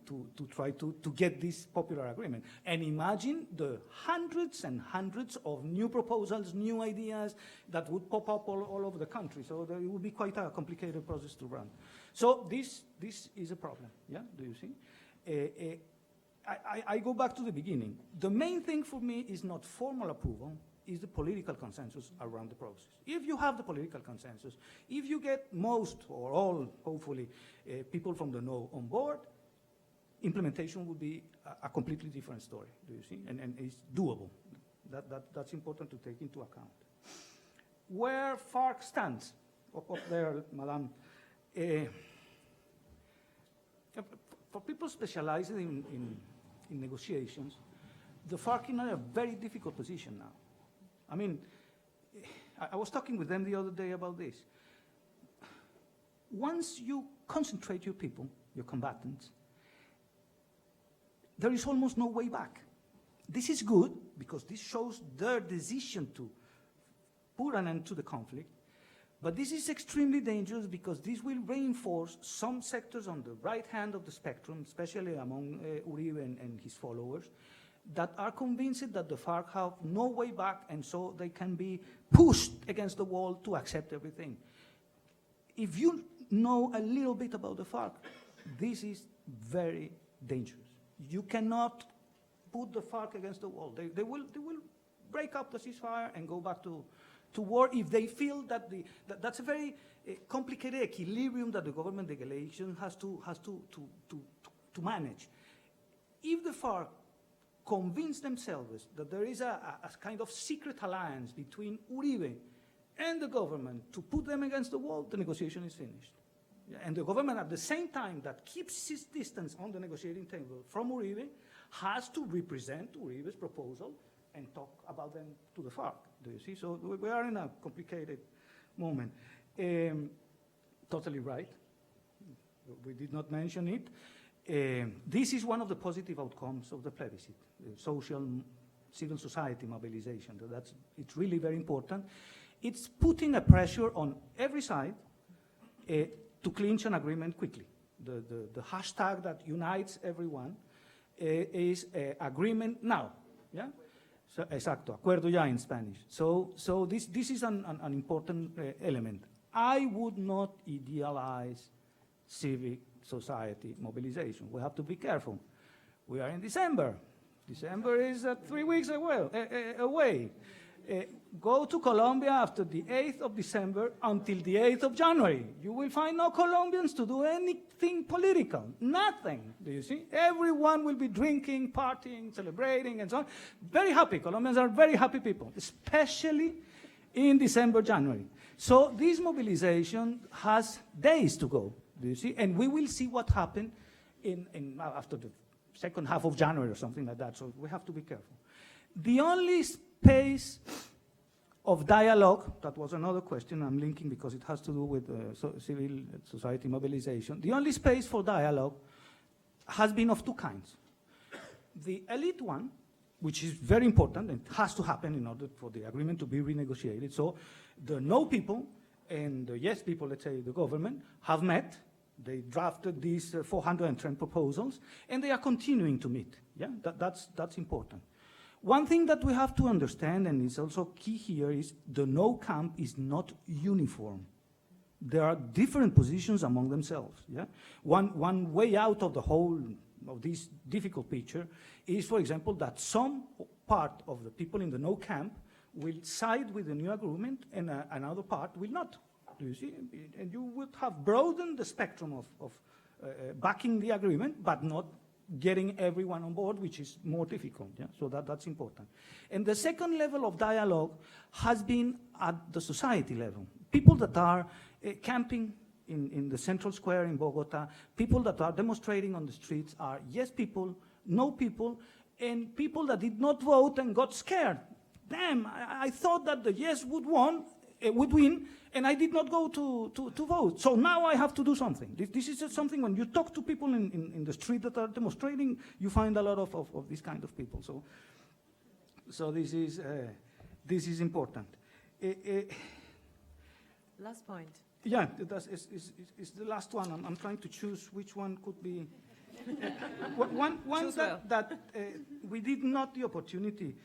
try to get this popular agreement. And imagine the hundreds and hundreds of new proposals, new ideas that would pop up all over the country. So it would be quite a complicated process to run. So this is a problem, yeah, do you see? I go back to the beginning. The main thing for me is not formal approval, is the political consensus around the process. If you have the political consensus, if you get most or all, hopefully, people from the no on board, implementation would be a completely different story, do you see? And it's doable. That's important to take into account. Where FARC stands, up there, Madame, for people specializing in negotiations, the FARC is in a very difficult position now. I mean, I was talking with them the other day about this. Once you concentrate your people, your combatants, there is almost no way back. This is good because this shows their decision to put an end to the conflict, but this is extremely dangerous because this will reinforce some sectors on the right hand of the spectrum, especially among Uribe and his followers, that are convinced that the FARC have no way back, and so they can be pushed against the wall to accept everything. If you know a little bit about the FARC, this is very dangerous. You cannot put the FARC against the wall. They will break up the ceasefire and go back to war if they feel that that's a very complicated equilibrium that the government delegation has to manage. If the FARC convince themselves that there is a kind of secret alliance between Uribe and the government to put them against the wall, the negotiation is finished. Yeah, and the government, at the same time that keeps its distance on the negotiating table from Uribe, has to represent Uribe's proposal and talk about them to the FARC. Do you see? So we are in a complicated moment. Totally right. We did not mention it. This is one of the positive outcomes of the plebiscite, social, civil society mobilization. It's really very important. It's putting a pressure on every side to clinch an agreement quickly. The hashtag that unites everyone is agreement now. Yeah? So, exacto, acuerdo ya in Spanish. So this is an important element. I would not idealize civic society mobilization. We have to be careful. We are in December. December is 3 weeks away. Go to Colombia after the 8th of December until the 8th of January. You will find no Colombians to do anything political, nothing, do you see? Everyone will be drinking, partying, celebrating, and so on. Very happy. Colombians are very happy people, especially in December, January. So this mobilization has days to go, do you see? And we will see what happened after the second half of January or something like that, so we have to be careful. The only space of dialogue, that was another question I'm linking because it has to do with civil society mobilization. The only space for dialogue has been of two kinds. The elite one, which is very important and has to happen in order for the agreement to be renegotiated. So the no people and the yes people, let's say the government, have met. They drafted these 410 proposals, and they are continuing to meet. Yeah, that's important. One thing that we have to understand, and is also key here, is the no camp is not uniform. There are different positions among themselves. Yeah? One way out of the whole of this difficult picture is, for example, that some part of the people in the no camp will side with the new agreement, and another part will not. Do you see? And you would have broadened the spectrum of backing the agreement, but not getting everyone on board, which is more difficult. Yeah? So that's important. And the second level of dialogue has been at the society level. People that are camping in the central square in Bogota, people that are demonstrating on the streets are yes people, no people, and people that did not vote and got scared. Damn, I thought that the yes would win, and I did not go to vote. So now I have to do something. This is just something, when you talk to people in the street that are demonstrating, you find a lot of these kind of people. So this is important. Last point. Yeah, it's the last one. I'm trying to choose which one could be. One that we did not the opportunity,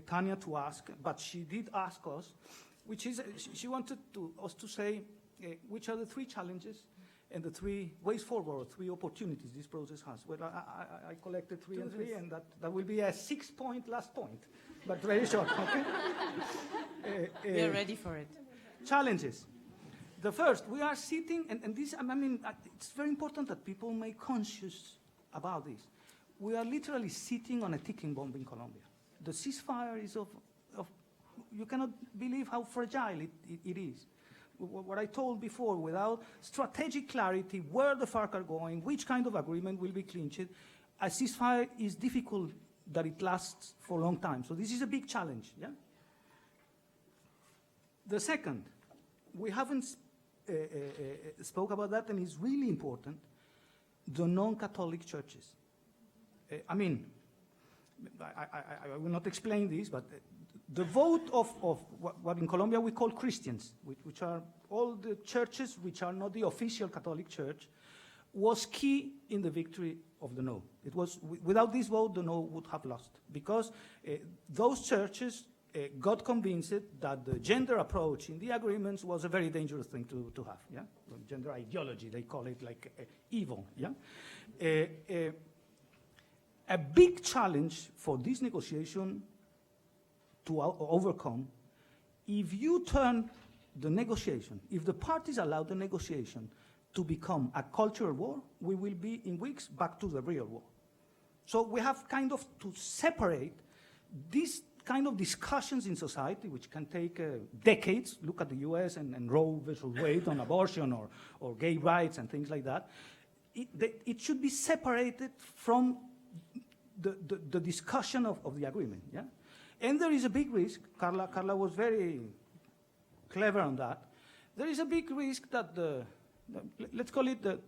Tanya, to ask, but she did ask us, which is she wanted us to say which are the three challenges and the three ways forward, three opportunities this process has. Well, I collected three and three, and that will be a 6-point last point, but very short. Okay. We are ready for it. Challenges. The first, we are sitting, and this, I mean, it's very important that people make conscious about this. We are literally sitting on a ticking bomb in Colombia. The ceasefire is you cannot believe how fragile it is. What I told before, without strategic clarity, where the FARC are going, which kind of agreement will be clinched, a ceasefire is difficult that it lasts for a long time. So this is a big challenge, yeah? The second, we haven't spoke about that, and it's really important, the non-Catholic churches. I mean, I will not explain this, but the vote of what in Colombia we call Christians, which are all the churches which are not the official Catholic Church, was key in the victory of the no. It was, without this vote, the no would have lost, because those churches got convinced that the gender approach in the agreements was a very dangerous thing to have, yeah? Gender ideology, they call it like evil, yeah? A big challenge for this negotiation to overcome, if you turn the negotiation, if the parties allow the negotiation to become a cultural war, we will be in weeks back to the real war. So we have kind of to separate these kind of discussions in society, which can take decades. Look at the US and Roe versus Wade on abortion or gay rights and things like that. It should be separated from the discussion of the agreement, yeah? And there is a big risk, Carla was very clever on that, there is a big risk that let's call it the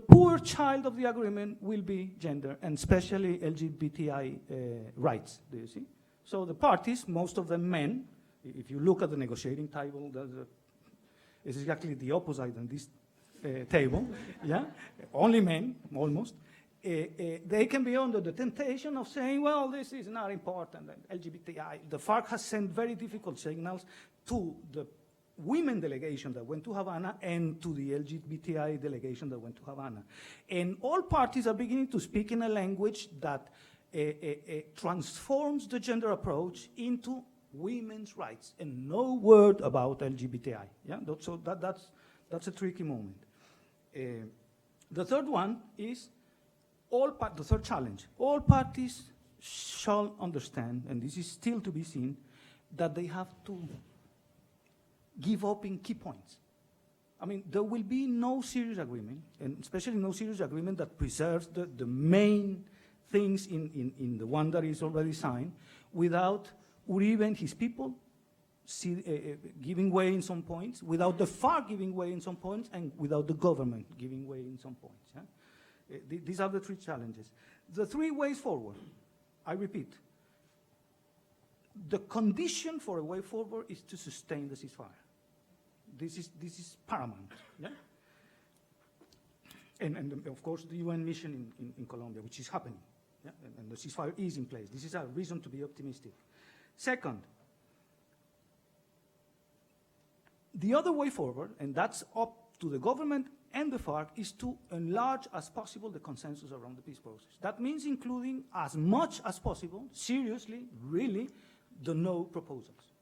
poor child of the agreement will be gender, and especially LGBTI rights, do you see? So the parties, most of them men, if you look at the negotiating table, it's exactly the opposite than this table, yeah? Only men, almost. They can be under the temptation of saying, well, this is not important, LGBTI. The FARC has sent very difficult signals to the women delegation that went to Havana and to the LGBTI delegation that went to Havana. And all parties are beginning to speak in a language that transforms the gender approach into women's rights, and no word about LGBTI. Yeah? So that's a tricky moment. The third one is, the third challenge, all parties shall understand, and this is still to be seen, that they have to give up in key points. I mean, there will be no serious agreement, and especially no serious agreement that preserves the main things in the one that is already signed, without Uribe and his people giving way in some points, without the FARC giving way in some points, and without the government giving way in some points. Yeah? These are the three challenges. The three ways forward, I repeat, the condition for a way forward is to sustain the ceasefire. This is paramount, yeah? And of course, the UN mission in Colombia, which is happening, yeah? And the ceasefire is in place. This is a reason to be optimistic. Second, the other way forward, and that's up to the government and the FARC, is to enlarge as possible the consensus around the peace process. That means including as much as possible, seriously, really, the no proposals.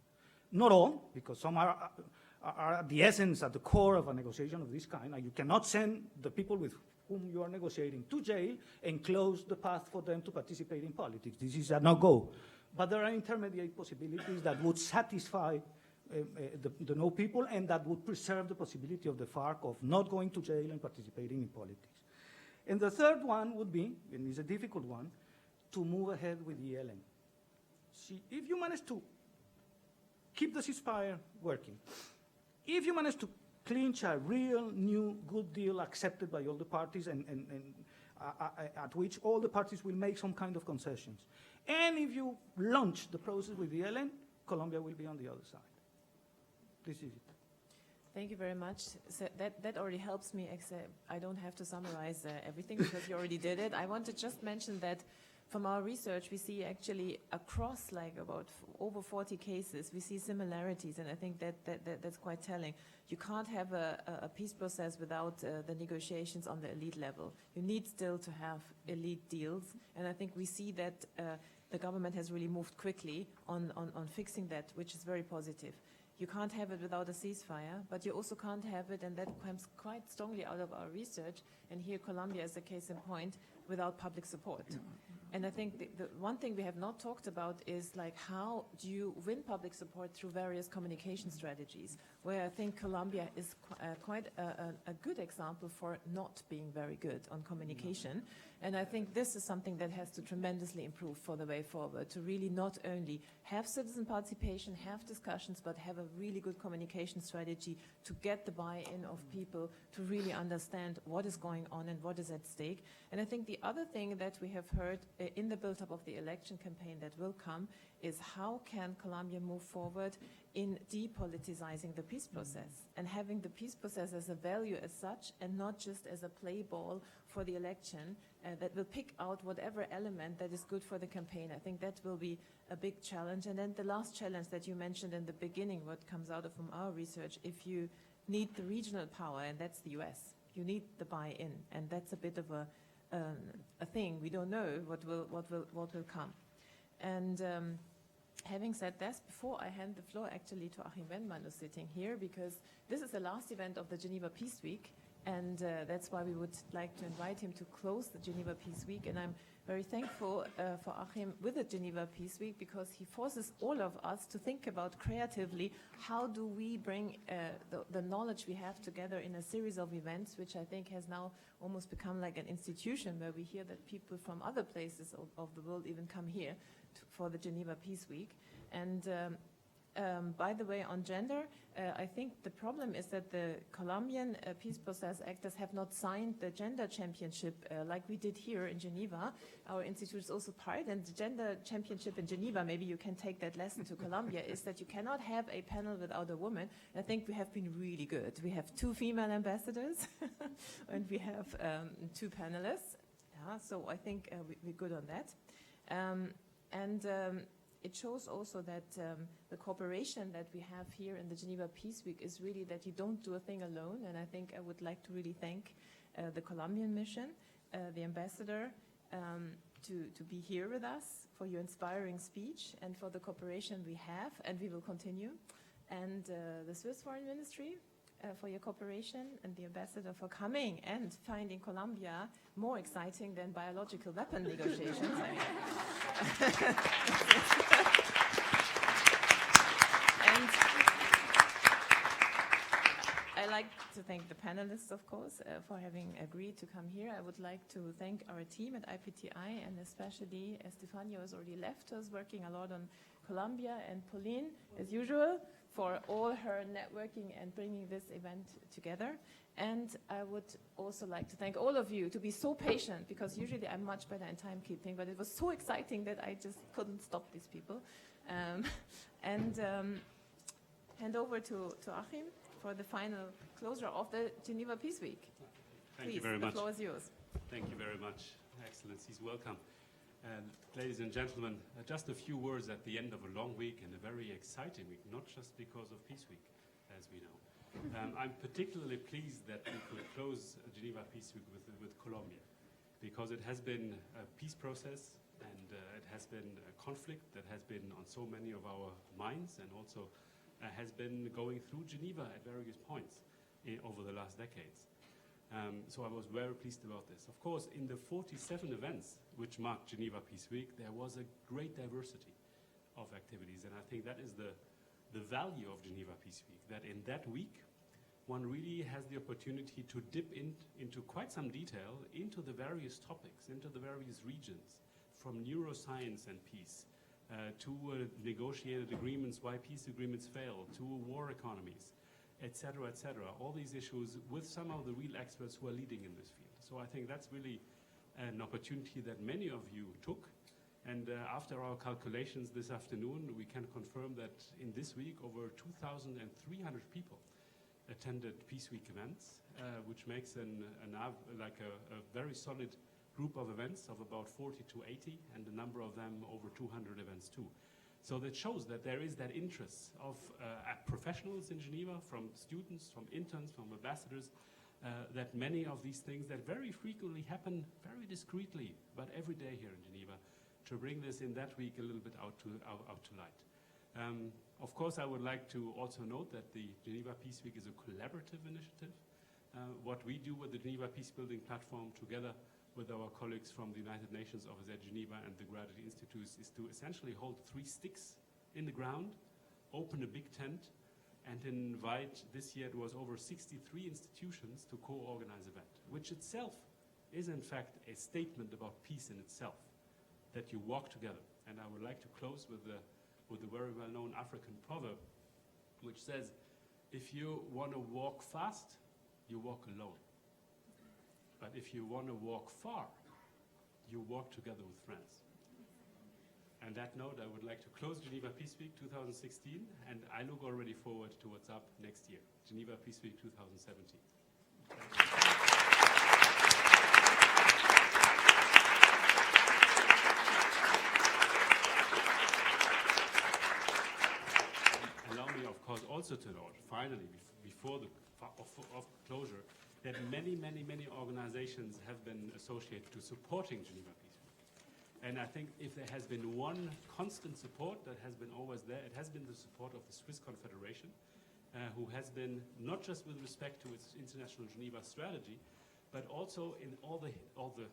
Not all, because some are at the essence, at the core of a negotiation of this kind. Like, you cannot send the people with whom you are negotiating to jail and close the path for them to participate in politics. This is a no-go. But there are intermediate possibilities that would satisfy the no people, and that would preserve the possibility of the FARC of not going to jail and participating in politics. And the third one would be, and it's a difficult one, to move ahead with the ELN. See, if you manage to keep the ceasefire working, if you manage to clinch a real new good deal accepted by all the parties and at which all the parties will make some kind of concessions, and if you launch the process with the ELN, Colombia will be on the other side. This is it. Thank you very much. So that already helps me, except I don't have to summarize everything because you already did it. I want to just mention that from our research, we see actually across like about over 40 cases, we see similarities, and I think that's quite telling. You can't have a peace process without the negotiations on the elite level. You need still to have elite deals, and I think we see that the government has really moved quickly on fixing that, which is very positive. You can't have it without a ceasefire, but you also can't have it, and that comes quite strongly out of our research, and here Colombia is a case in point, without public support. And I think the one thing we have not talked about is like how do you win public support through various communication strategies, where I think Colombia is quite a good example for not being very good on communication. And I think this is something that has to tremendously improve for the way forward, to really not only have citizen participation, have discussions, but have a really good communication strategy to get the buy-in of people to really understand what is going on and what is at stake. And I think the other thing that we have heard in the build-up of the election campaign that will come is how can Colombia move forward in depoliticizing the peace process and having the peace process as a value as such and not just as a play ball for the election that will pick out whatever element that is good for the campaign. I think that will be a big challenge. And then the last challenge that you mentioned in the beginning, what comes out of from our research, if you need the regional power, and that's the US, you need the buy-in, and that's a bit of a thing. We don't know what will come. And having said this, before I hand the floor actually to Achim Wendmann, who's sitting here, because this is the last event of the Geneva Peace Week, and that's why we would like to invite him to close the Geneva Peace Week. And I'm very thankful for Achim with the Geneva Peace Week, because he forces all of us to think about creatively how do we bring the knowledge we have together in a series of events, which I think has now almost become like an institution where we hear that people from other places of the world even come here for the Geneva Peace Week. And by the way, on gender, I think the problem is that the Colombian peace process actors have not signed the gender championship like we did here in Geneva. Our institute is also part, and the gender championship in Geneva, maybe you can take that lesson to Colombia, is that you cannot have a panel without a woman. And I think we have been really good. We have 2 female ambassadors and we have 2 panelists. Yeah, so I think we're good on that. It shows also that the cooperation that we have here in the Geneva Peace Week is really that you don't do a thing alone. And I think I would like to really thank the Colombian mission, the ambassador, to be here with us, for your inspiring speech and for the cooperation we have, and we will continue. And the Swiss Foreign Ministry for your cooperation, and the ambassador for coming and finding Colombia more exciting than biological weapon negotiations. And I like to thank the panelists, of course, for having agreed to come here. I would like to thank our team at IPTI, and especially Estefania, who's already left us, working a lot on Colombia, and Pauline, as usual, for all her networking and bringing this event together. And I would also like to thank all of you to be so patient, because usually I'm much better in timekeeping, but it was so exciting that I just couldn't stop these people. Hand over to Achim for the final closure of the Geneva Peace Week. Thank you very much. The floor is yours. Thank you very much. Excellencies, welcome. Ladies and gentlemen, just a few words at the end of a long week and a very exciting week, not just because of Peace Week, as we know. I'm particularly pleased that we could close Geneva Peace Week with Colombia, because it has been a peace process, and it has been a conflict that has been on so many of our minds, and also has been going through Geneva at various points over the last decades. So I was very pleased about this. Of course, in the 47 events which marked Geneva Peace Week, there was a great diversity of activities, and I think that is the value of Geneva Peace Week, that in that week, one really has the opportunity to dip into quite some detail into the various topics, into the various regions, from neuroscience and peace, to negotiated agreements, why peace agreements fail, to war economies, etc., etc. All these issues with some of the real experts who are leading in this field. So I think that's really an opportunity that many of you took. And after our calculations this afternoon, we can confirm that in this week, over 2,300 people attended Peace Week events, which makes a very solid group of events of about 40 to 80, and a number of them over 200 events too. So that shows that there is that interest of professionals in Geneva, from students, from interns, from ambassadors, that many of these things that very frequently happen very discreetly, but every day here in Geneva, to bring this in that week a little bit out to light. Of course, I would like to also note that the Geneva Peace Week is a collaborative initiative. What we do with the Geneva Peace Building Platform together with our colleagues from the United Nations Office at Geneva and the Graduate Institutes is to essentially hold 3 sticks in the ground, open a big tent, and invite, this year it was over 63 institutions to co-organize an event, which itself is in fact a statement about peace in itself, that you walk together. And I would like to close with the very well-known African proverb, which says, if you want to walk fast, you walk alone. But if you want to walk far, you walk together with friends. On that note, I would like to close Geneva Peace Week 2016, and I look already forward to what's up next year, Geneva Peace Week 2017. Allow me, of course, also to note, finally, before the of closure, that many organizations have been associated to supporting Geneva Peace Week. And I think if there has been one constant support that has been always there, it has been the support of the Swiss Confederation, who has been, not just with respect to its international Geneva strategy, but also in all the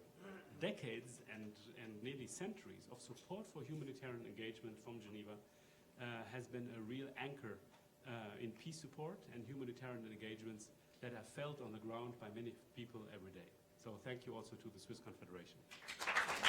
decades and nearly centuries of support for humanitarian engagement from Geneva, has been a real anchor in peace support and humanitarian engagements that are felt on the ground by many people every day. So thank you also to the Swiss Confederation.